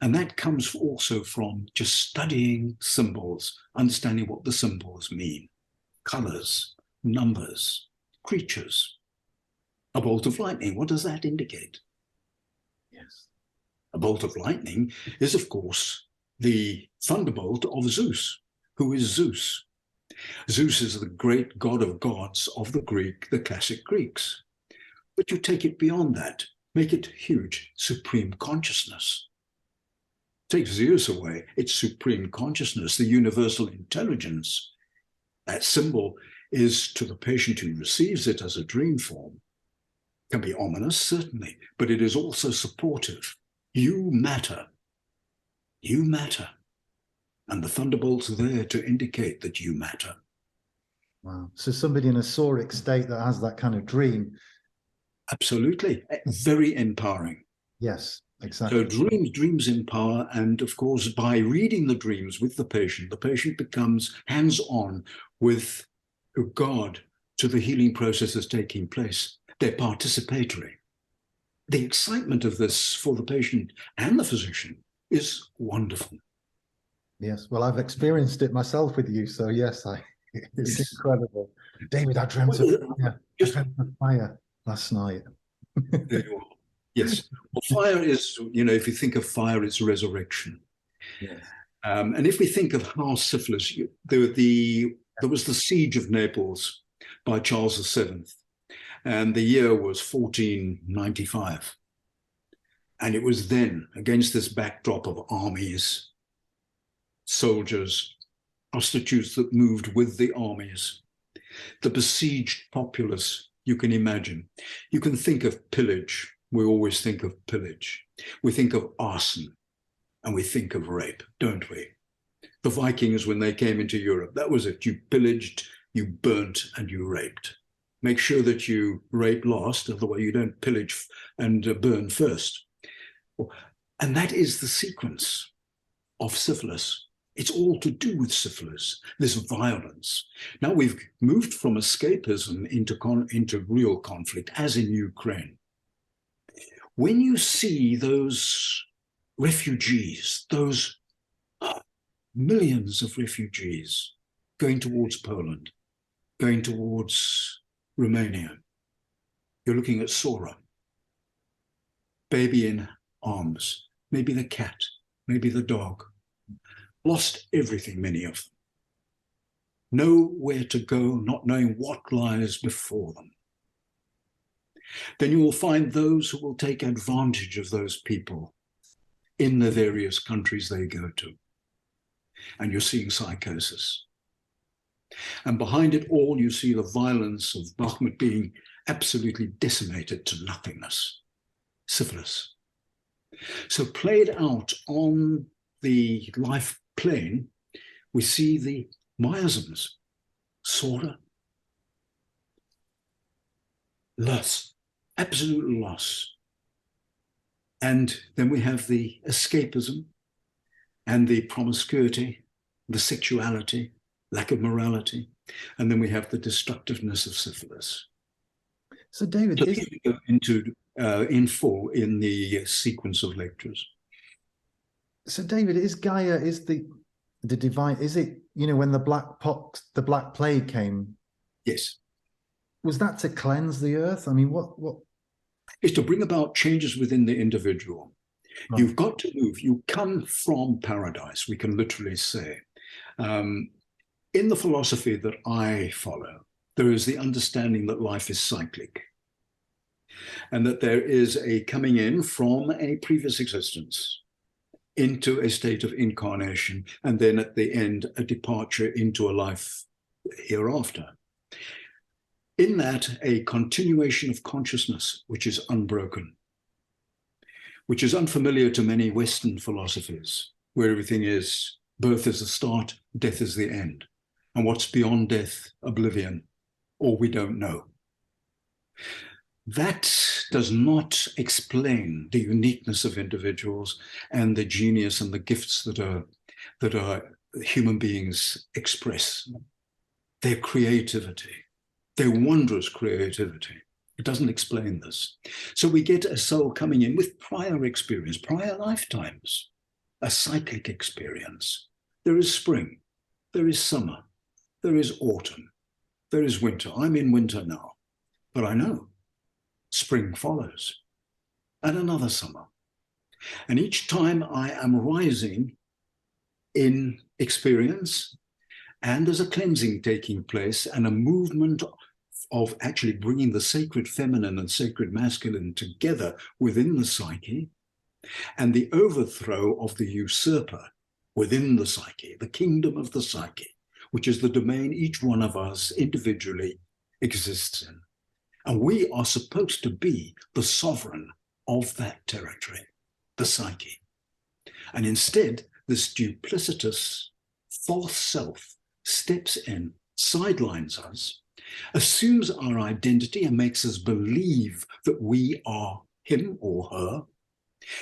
And that comes also from just studying symbols, understanding what the symbols mean. Colors, numbers, creatures. A bolt of lightning, what does that indicate? Yes. A bolt of lightning is, of course, the thunderbolt of Zeus. Who is Zeus? Zeus is the great god of gods of the classic Greeks. But you take it beyond that, make it huge, supreme consciousness. Take Zeus away, it's supreme consciousness, the universal intelligence. That symbol is, to the patient who receives it as a dream form, can be ominous, certainly, but it is also supportive. You matter. You matter. And the thunderbolt's there to indicate that you matter. Wow. So somebody in a psoric state that has that kind of dream. Absolutely. Very empowering. Yes, exactly. So dreams empower. And of course, by reading the dreams with the patient becomes hands-on with regard to the healing processes taking place. They're participatory. The excitement of this for the patient and the physician is wonderful. Yes, well, I've experienced it myself with you, so yes, it's yes. Incredible. David, I dreamt of fire. I dreamt of fire last night. There you are. Yes. Well, fire is, if you think of fire, it's resurrection. Yes. And if we think of how syphilis, there was the siege of Naples by Charles VII, and the year was 1495. And it was then, against this backdrop of armies, soldiers, prostitutes that moved with the armies, the besieged populace, you can imagine. You can think of pillage, we always think of pillage. We think of arson and we think of rape, don't we? The Vikings, when they came into Europe, that was it. You pillaged, you burnt, and you raped. Make sure that you rape last, otherwise you don't pillage and burn first. And that is the sequence of syphilis. It's all to do with syphilis, this violence. Now we've moved from escapism into real conflict, as in Ukraine. When you see those refugees, those millions of refugees going towards Poland, going towards Romania, you're looking at Psora, baby in arms, maybe the cat, maybe the dog, lost everything, many of them. Nowhere to go, not knowing what lies before them. Then you will find those who will take advantage of those people in the various countries they go to. And you're seeing psychosis. And behind it all, you see the violence of Bakhmut being absolutely decimated to nothingness. Syphilis. So played out on the life plane, we see the miasms, Psora, loss, absolute loss. And then we have the escapism and the promiscuity, the sexuality, lack of morality, and then we have the destructiveness of syphilis. So David, so we go into in full in the sequence of lectures. So David, is Gaia, is the divine, is it, you know, when the Black Plague came? Yes. Was that to cleanse the earth? I mean, what? It's to bring about changes within the individual. Right. You've got to move. You come from paradise, we can literally say. In the philosophy that I follow, there is the understanding that life is cyclic and that there is a coming in from a previous existence into a state of incarnation, and then at the end, a departure into a life hereafter. In that, a continuation of consciousness, which is unbroken, which is unfamiliar to many Western philosophies, where everything is birth is the start, death is the end. And what's beyond death, oblivion, or we don't know. That does not explain the uniqueness of individuals and the genius and the gifts that are human beings express. Their creativity, their wondrous creativity. It doesn't explain this. So we get a soul coming in with prior experience, prior lifetimes, a cyclic experience. There is spring, there is summer, there is autumn, there is winter. I'm in winter now, but I know spring follows, and another summer. And each time I am rising in experience, and there's a cleansing taking place and a movement of actually bringing the sacred feminine and sacred masculine together within the psyche, and the overthrow of the usurper within the psyche, the kingdom of the psyche, which is the domain each one of us individually exists in. And we are supposed to be the sovereign of that territory, the psyche. And instead, this duplicitous false self steps in, sidelines us, assumes our identity and makes us believe that we are him or her.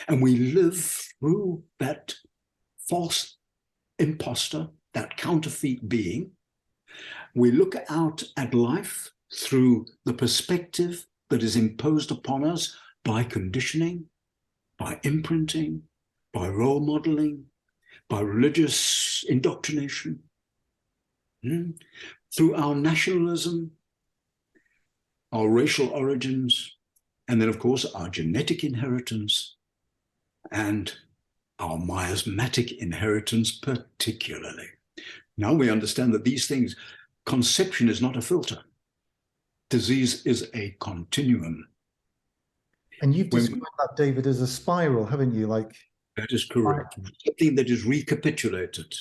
And we live through that false imposter, that counterfeit being. We look out at life through the perspective that is imposed upon us by conditioning, by imprinting, by role modeling, by religious indoctrination, through our nationalism, our racial origins, and then, of course, our genetic inheritance and our miasmatic inheritance particularly. Now we understand that these things, conception is not a filter. Disease is a continuum. And you've described that, David, as a spiral, haven't you? Like that is correct. Something that is recapitulated.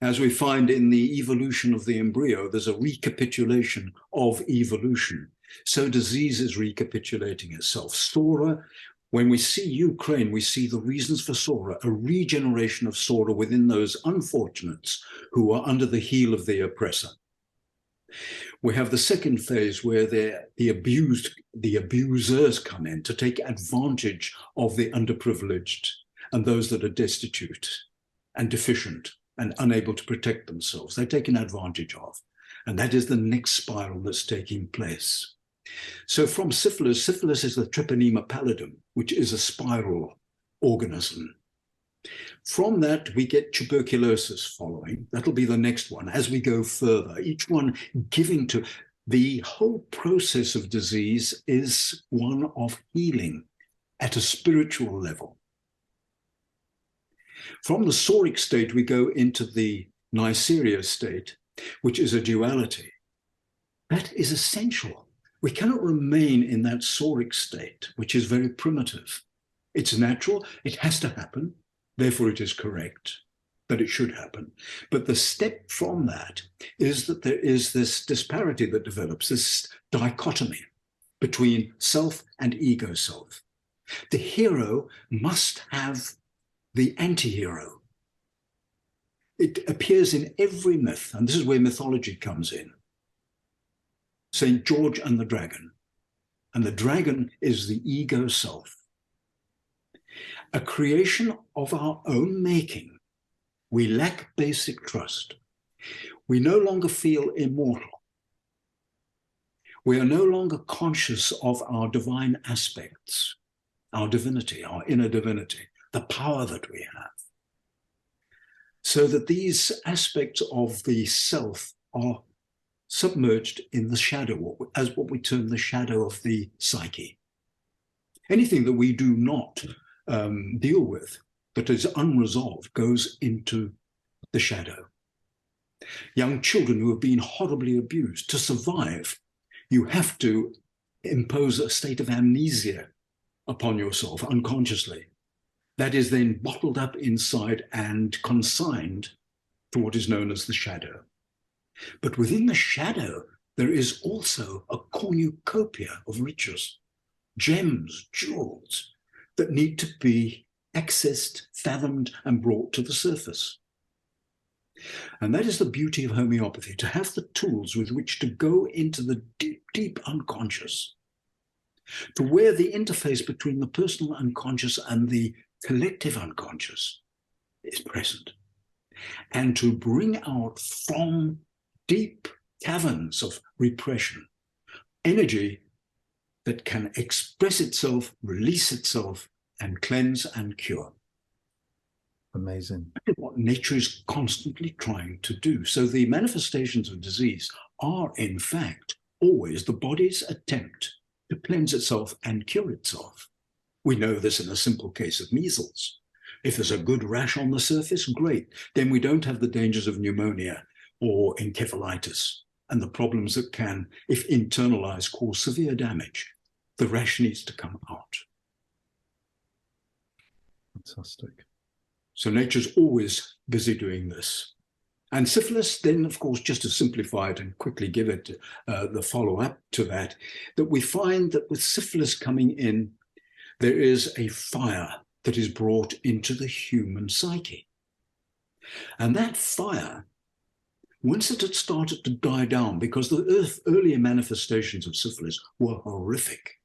As we find in the evolution of the embryo, there's a recapitulation of evolution. so disease is recapitulating itself. Psora, when we see Ukraine, we see the reasons for Psora, a regeneration of Psora within those unfortunates who are under the heel of the oppressor. We have the second phase where the abusers come in to take advantage of the underprivileged and those that are destitute and deficient and unable to protect themselves. They're taken advantage of. And that is the next spiral that's taking place. So from syphilis, syphilis is the Treponema pallidum, which is a spiral organism. From that, we get tuberculosis following. That'll be the next one as we go further, each one giving to the whole process of disease is one of healing at a spiritual level. From the Psoric state, we go into the Neisseria state, which is a duality. That is essential. We cannot remain in that Psoric state, which is very primitive. It's natural, it has to happen, therefore it is correct that it should happen. But the step from that is that there is this disparity that develops, this dichotomy between self and ego self. The hero must have the anti-hero. It appears in every myth, and this is where mythology comes in. St. George and the dragon is the ego self. A creation of our own making. We lack basic trust. We no longer feel immortal. We are no longer conscious of our divine aspects, our divinity, our inner divinity, the power that we have. So that these aspects of the self are submerged in the shadow, as what we term the shadow of the psyche. Anything that we do not deal with, that is unresolved, goes into the shadow. Young children who have been horribly abused, to survive, you have to impose a state of amnesia upon yourself unconsciously. That is then bottled up inside and consigned to what is known as the shadow. But within the shadow, there is also a cornucopia of riches, gems, jewels, that need to be accessed, fathomed, and brought to the surface. And that is the beauty of homeopathy, to have the tools with which to go into the deep, deep unconscious, to where the interface between the personal unconscious and the collective unconscious is present, and to bring out from deep caverns of repression energy that can express itself, release itself, and cleanse and cure. Amazing. That is what nature is constantly trying to do. So the manifestations of disease are, in fact, always the body's attempt to cleanse itself and cure itself. We know this in a simple case of measles. If there's a good rash on the surface, great. Then we don't have the dangers of pneumonia or encephalitis and the problems that can, if internalized, cause severe damage. The rash needs to come out. Fantastic. So nature's always busy doing this. And syphilis, then, of course, just to simplify it and quickly give it the follow-up to that, that we find that with syphilis coming in, there is a fire that is brought into the human psyche. And that fire, once it had started to die down, because the earlier manifestations of syphilis were horrific,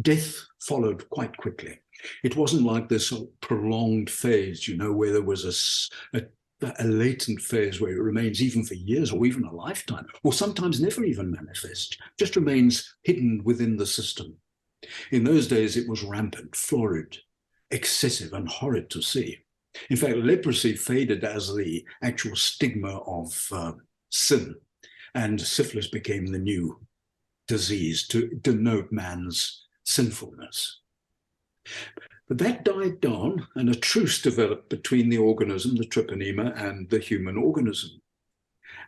death followed quite quickly. It wasn't like this prolonged phase, you know, where there was a latent phase where it remains even for years or even a lifetime, or sometimes never even manifests, just remains hidden within the system. In those days, it was rampant, florid, excessive, and horrid to see. In fact, leprosy faded as the actual stigma of sin, and syphilis became the new disease to denote man's sinfulness. But that died down, and a truce developed between the organism, the treponema, and the human organism.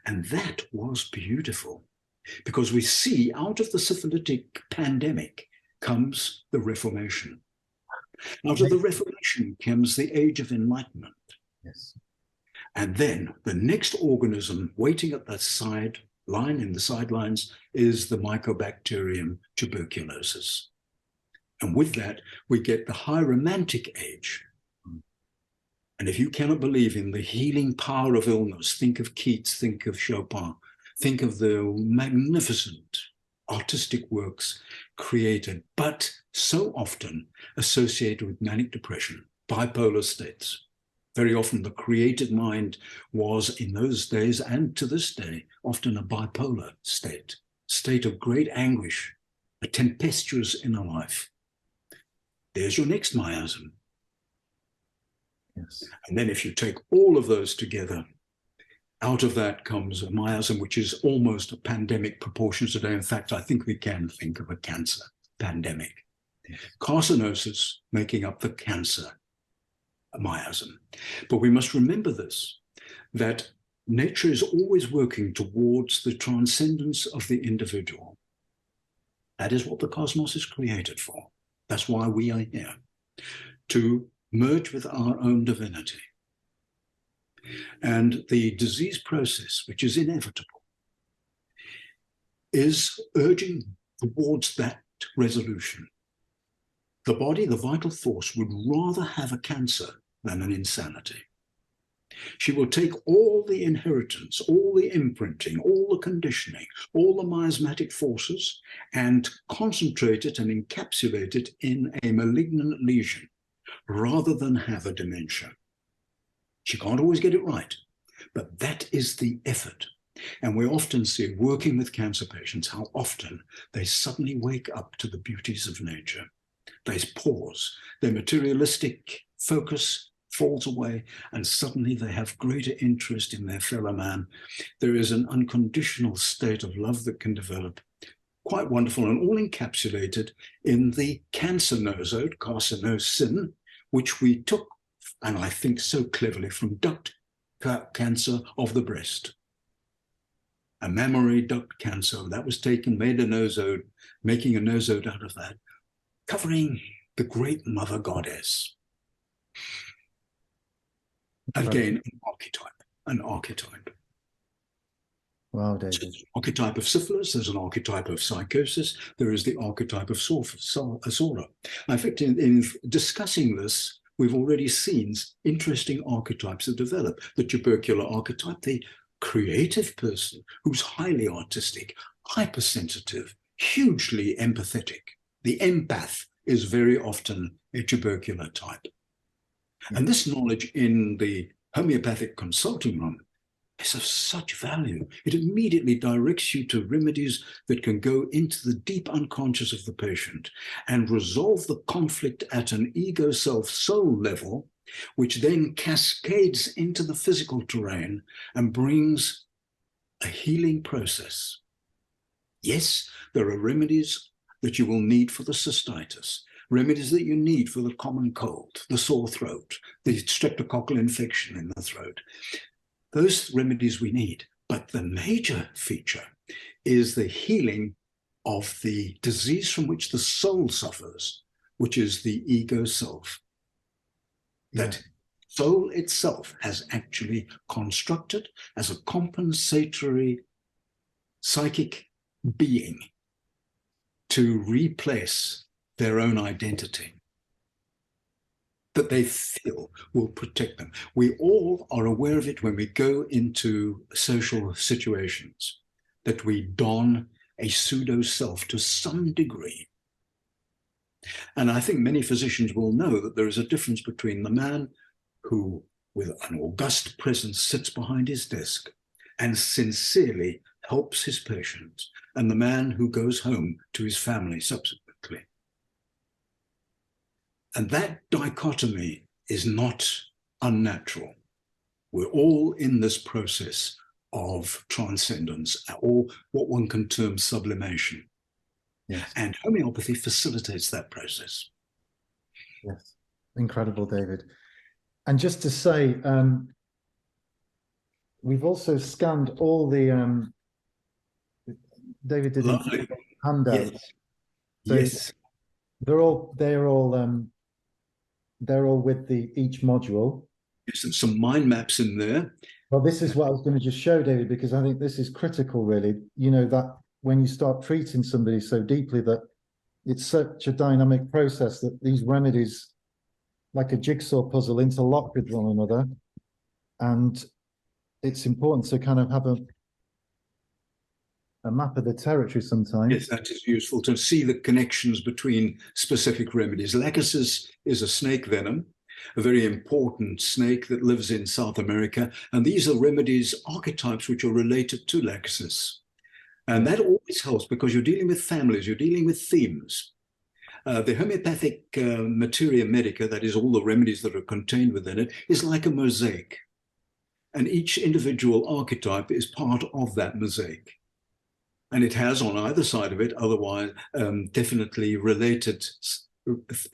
And that was beautiful, because we see out of the syphilitic pandemic comes the Reformation. Out of the Reformation comes the Age of Enlightenment. Yes. And then the next organism waiting at that side line in the sidelines is the Mycobacterium tuberculosis. And with that, we get the high romantic age. And if you cannot believe in the healing power of illness, think of Keats, think of Chopin, think of the magnificent artistic works created, but so often associated with manic depression, bipolar states. Very often the creative mind was, in those days and to this day, often a bipolar state of great anguish, a tempestuous inner life. There's your next miasm. Yes. And then if you take all of those together, out of that comes a miasm which is almost a pandemic proportions today. In fact, I think we can think of a cancer pandemic. Carcinosis making up the cancer miasm. But we must remember this, that nature is always working towards the transcendence of the individual. That is what the cosmos is created for. That's why we are here, to merge with our own divinity. And the disease process, which is inevitable, is urging towards that resolution. The body, the vital force, would rather have a cancer than an insanity. She will take all the inheritance, all the imprinting, all the conditioning, all the miasmatic forces, and concentrate it and encapsulate it in a malignant lesion, rather than have a dementia. She can't always get it right, but that is the effort. And we often see, working with cancer patients, how often they suddenly wake up to the beauties of nature. They pause, their materialistic focus falls away, and suddenly they have greater interest in their fellow man. There is an unconditional state of love that can develop, quite wonderful, and all encapsulated in the cancer nosode, carcinosin, which we took, and I think so cleverly, from duct cancer of the breast. A mammary duct cancer that was taken, made a nosode, making a nosode out of that, covering the great mother goddess. Again, an archetype. Wow, David. There's an archetype of syphilis, there's an archetype of psychosis, there is the archetype of Psora. In fact, in discussing this, we've already seen interesting archetypes that develop. The tubercular archetype, the creative person who's highly artistic, hypersensitive, hugely empathetic. The empath is very often a tubercular type. And this knowledge in the homeopathic consulting room is of such value. It immediately directs you to remedies that can go into the deep unconscious of the patient and resolve the conflict at an ego self-soul level, which then cascades into the physical terrain and brings a healing process. Yes, there are remedies that you will need for the cystitis, remedies that you need for the common cold, the sore throat, the streptococcal infection in the throat. Those remedies we need, but the major feature is the healing of the disease from which the soul suffers, which is the ego self. That soul itself has actually constructed as a compensatory psychic being to replace their own identity that they feel will protect them. We all are aware of it when we go into social situations, that we don a pseudo-self to some degree. And I think many physicians will know that there is a difference between the man who, with an august presence, sits behind his desk and sincerely helps his patients, and the man who goes home to his family subsequently. And that dichotomy is not unnatural. We're all in this process of transcendence, or what one can term sublimation. Yes. And homeopathy facilitates that process. Yes, incredible, David. And just to say, we've also scanned all the, David did handouts. Yes. So Yes. they're all with each module. There's some mind maps in there. Well, this is what I was going to just show, David, because I think this is critical, really. You know, that when you start treating somebody so deeply, that it's such a dynamic process, that these remedies, like a jigsaw puzzle, interlock with one another. And it's important to kind of have a map of the territory sometimes. Yes, that is useful to see the connections between specific remedies. Lachesis is a snake venom, a very important snake that lives in South America. And these are remedies, archetypes, which are related to Lachesis. And that always helps because you're dealing with families, you're dealing with themes. The homeopathic materia medica, that is all the remedies that are contained within it, is like a mosaic. And each individual archetype is part of that mosaic. And it has on either side of it, otherwise, definitely related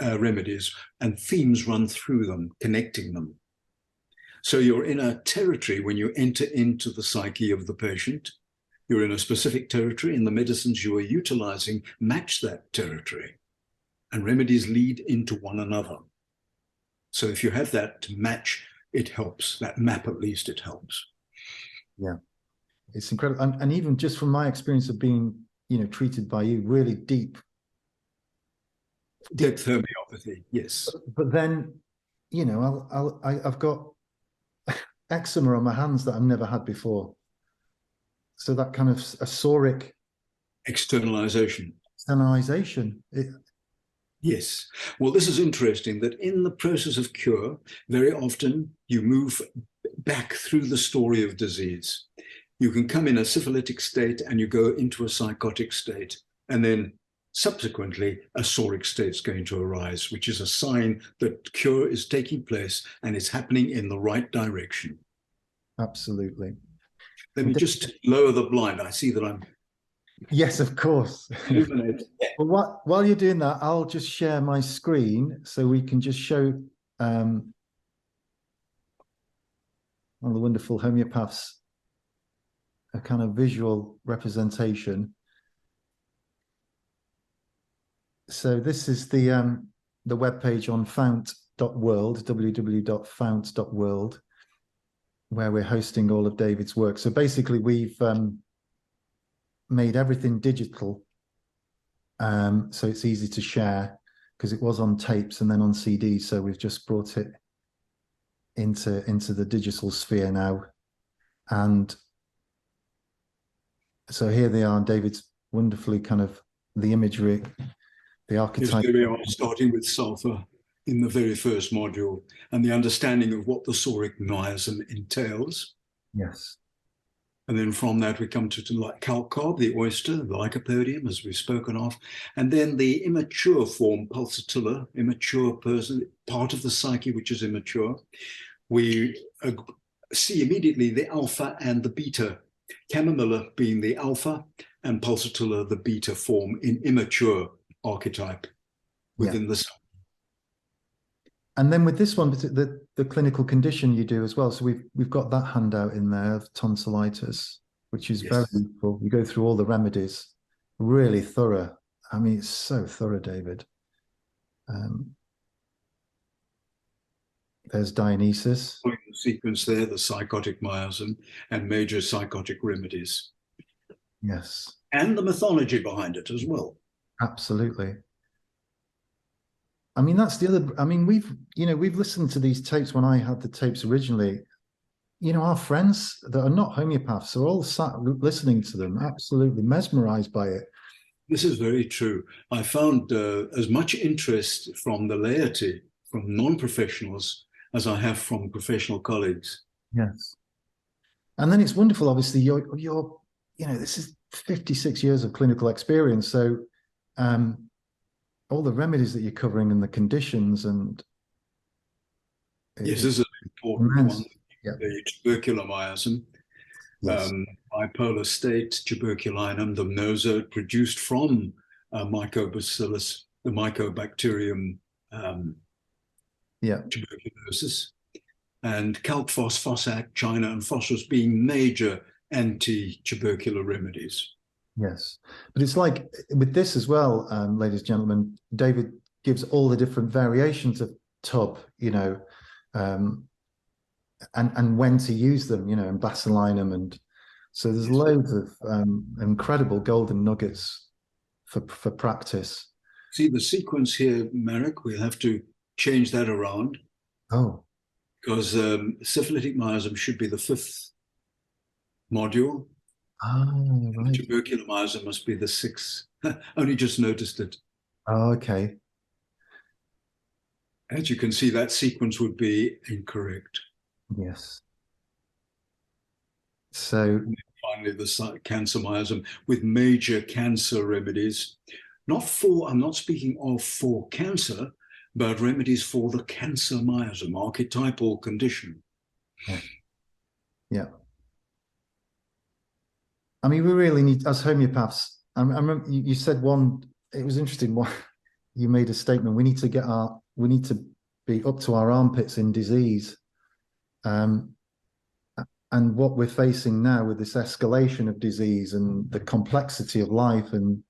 remedies, and themes run through them, connecting them. So you're in a territory when you enter into the psyche of the patient. You're in a specific territory, and the medicines you are utilizing match that territory. And remedies lead into one another. So if you have that match, it helps. That map, at least, it helps. Yeah. It's incredible. And even just from my experience of being, you know, treated by you, really deep. Depth homeopathy, yes. But then, you know, I've got eczema on my hands that I've never had before. So that kind of a psoric externalization. Yes. Well, this is interesting that in the process of cure, very often you move back through the story of disease. You can come in a syphilitic state and you go into a psychotic state, and then subsequently a psoric state is going to arise, which is a sign that cure is taking place and it's happening in the right direction. Absolutely. Let me just lower the blind. I see that I'm... Yes, of course. Well, while you're doing that, I'll just share my screen so we can just show all the wonderful homeopaths a kind of visual representation. So this is the webpage on fount.world, www.fount.world, where we're hosting all of David's work. So basically we've made everything digital, so it's easy to share, because it was on tapes and then on CD. So we've just brought it into the digital sphere now. And so here they are, David's wonderfully kind of the imagery, the archetype. Yes, here we are, starting with sulfur in the very first module, and the understanding of what the psoric miasm entails. Yes. And then from that, we come to like calc carb, the oyster, the lycopodium, as we've spoken of, and then the immature form, pulsatilla, immature person, part of the psyche which is immature. We see immediately the alpha and the beta, chamomilla being the alpha and pulsatilla the beta form in immature archetype within the psyche. And then with this one, the clinical condition you do as well. So we've got that handout in there of tonsillitis, which is very useful. You go through all the remedies, really thorough. I mean, it's so thorough, David. There's Dionysus. The sequence there, the psychotic miasm and major psychotic remedies. Yes. And the mythology behind it as well. Absolutely. I mean, that's the other, I mean, we've listened to these tapes when I had the tapes originally. You know, our friends that are not homeopaths are all sat listening to them, absolutely mesmerized by it. This is very true. I found as much interest from the laity, from non-professionals, as I have from professional colleagues. Yes. And then it's wonderful, obviously, you're you know, this is 56 years of clinical experience. So all the remedies that you're covering and the conditions and... Yes, this is an important one. The tubercular miasm, bipolar state, tuberculinum, the nosode produced from mycobacillus, the mycobacterium tuberculosis, and calc phosphosac, china, and phosphorus being major anti-tubercular remedies. Yes, but it's like with this as well, ladies and gentlemen, David gives all the different variations of tub, you know, and when to use them, you know, and basilinum, and so there's loads of incredible golden nuggets for practice. See the sequence here, Marek, we'll have to change that around. Oh. Because syphilitic miasm should be the 5th module. Oh, right. Tubercular miasm must be the 6th. Only just noticed it. Oh, okay. As you can see, that sequence would be incorrect. Yes. So finally, the cancer miasm with major cancer remedies. I'm not speaking of for cancer, but remedies for the cancer miasm, archetypal condition. Yeah. Yeah. I mean, we really need, as homeopaths, I remember you said one, it was interesting, one, you made a statement, we need to be up to our armpits in disease. And what we're facing now with this escalation of disease and the complexity of life, and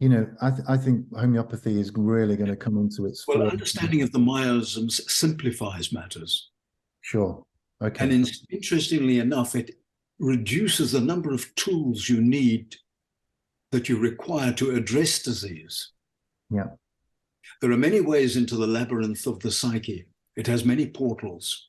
you know, I think homeopathy is really going to come into its well, form. understanding of the miasms simplifies matters. Sure. Okay. And interestingly enough, it reduces the number of tools you need that you require to address disease. Yeah. There are many ways into the labyrinth of the psyche. It has many portals.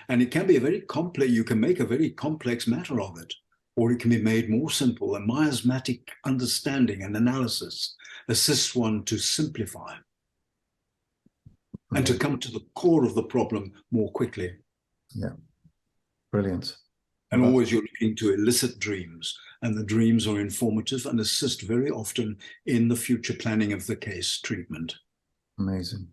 And it can be a very complex, you can make a very complex matter of it, or it can be made more simple. A miasmatic understanding and analysis assists one to simplify and to come to the core of the problem more quickly. Yeah. Brilliant. And always you're looking to elicit dreams, and the dreams are informative and assist very often in the future planning of the case treatment. Amazing.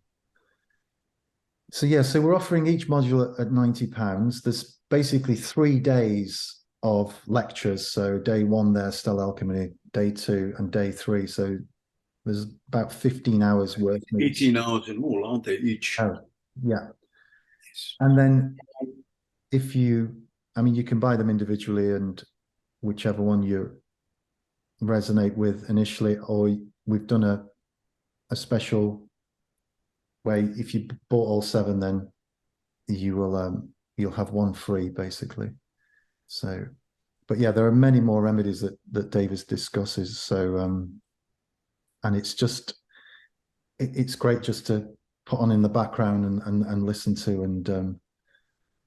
So yeah, so we're offering each module at £90. There's basically 3 days of lectures. So day 1 there, Stellar Alchemy, day 2 and day 3. So there's about 15 hours worth. 18 hours in all, aren't they, each? Oh, yeah. And then if you, I mean, you can buy them individually, and whichever one you resonate with initially, or we've done a special way. If you bought all 7, then you will you'll have 1 free basically. So, but yeah, there are many more remedies that David discusses. So and it's just it's great just to put on in the background and listen to,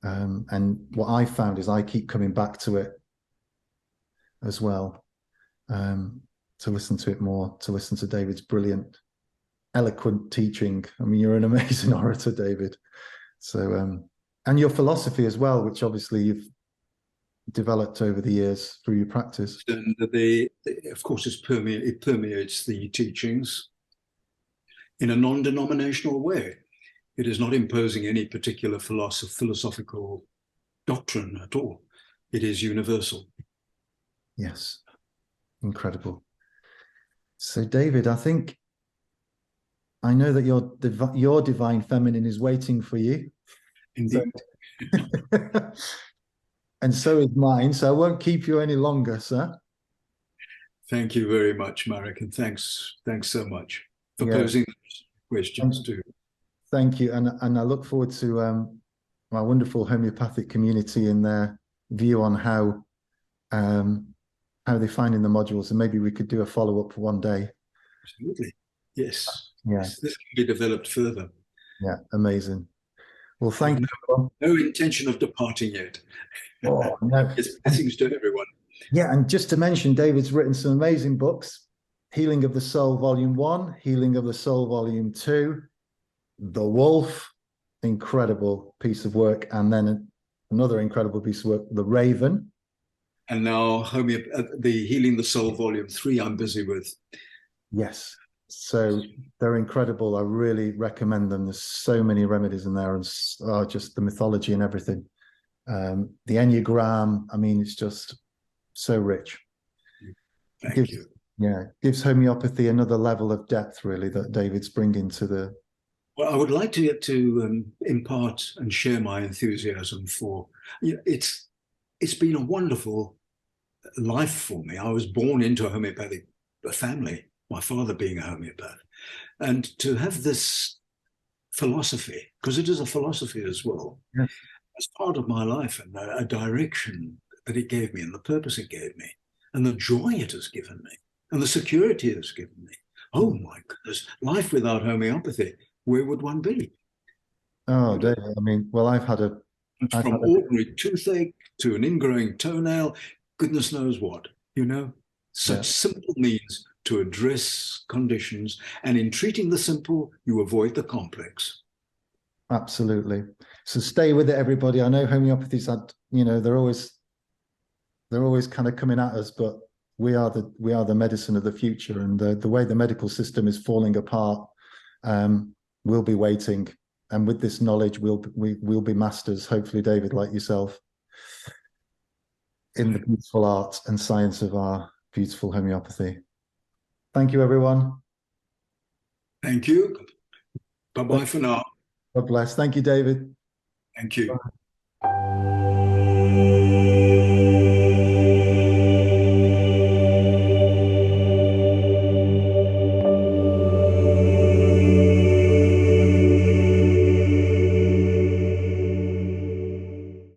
and what I found is I keep coming back to it as well, to listen to it more, to listen to David's brilliant, eloquent teaching. I mean, you're an amazing orator, David. So, and your philosophy as well, which obviously you've developed over the years through your practice. And of course, it permeates the teachings in a non-denominational way. It is not imposing any particular philosophical doctrine at all. It is universal. Yes, incredible. So, David, I know that your divine feminine is waiting for you. Indeed. So, and so is mine. So I won't keep you any longer, sir. Thank you very much, Marek, and thanks so much for posing questions too. Thank you, and I look forward to my wonderful homeopathic community and their view on how they find in the modules, and maybe we could do a follow-up for one day. Absolutely, yes. Yeah, this can be developed further. Yeah, amazing. Well, thank you. No intention of departing yet. Oh, no. It's blessings to everyone. Yeah, and just to mention, David's written some amazing books: Healing of the Soul, Volume 1, Healing of the Soul, Volume 2, The Wolf, incredible piece of work, and then another incredible piece of work, The Raven. And now the Healing the Soul, Volume 3, I'm busy with. Yes. So they're incredible. I really recommend them. There's so many remedies in there, and just the mythology and everything. The Enneagram, I mean, it's just so rich. Thank you. Yeah, gives homeopathy another level of depth, really, that David's bringing to the... Well, I would like to get to impart and share my enthusiasm for... it's been a wonderful life for me. I was born into a homeopathic family, my father being a homeopath. And to have this philosophy, because it is a philosophy as well, yes. as part of my life, and a direction that it gave me, and the purpose it gave me, and the joy it has given me, and the security it has given me. Oh my goodness, life without homeopathy, where would one be? Oh, David, I mean, well, From ordinary toothache to an ingrowing toenail, goodness knows what, such simple means to address conditions. And in treating the simple, you avoid the complex. Absolutely. So stay with it, everybody. I know homeopathy's had, they're always kind of coming at us, but we are the medicine of the future, and the way the medical system is falling apart, we'll be waiting. And with this knowledge, we'll be masters, hopefully, David, like yourself, in the beautiful art and science of our beautiful homeopathy. Thank you, everyone. Thank you. Bye-bye for now. God bless. Thank you, David. Thank you. Bye.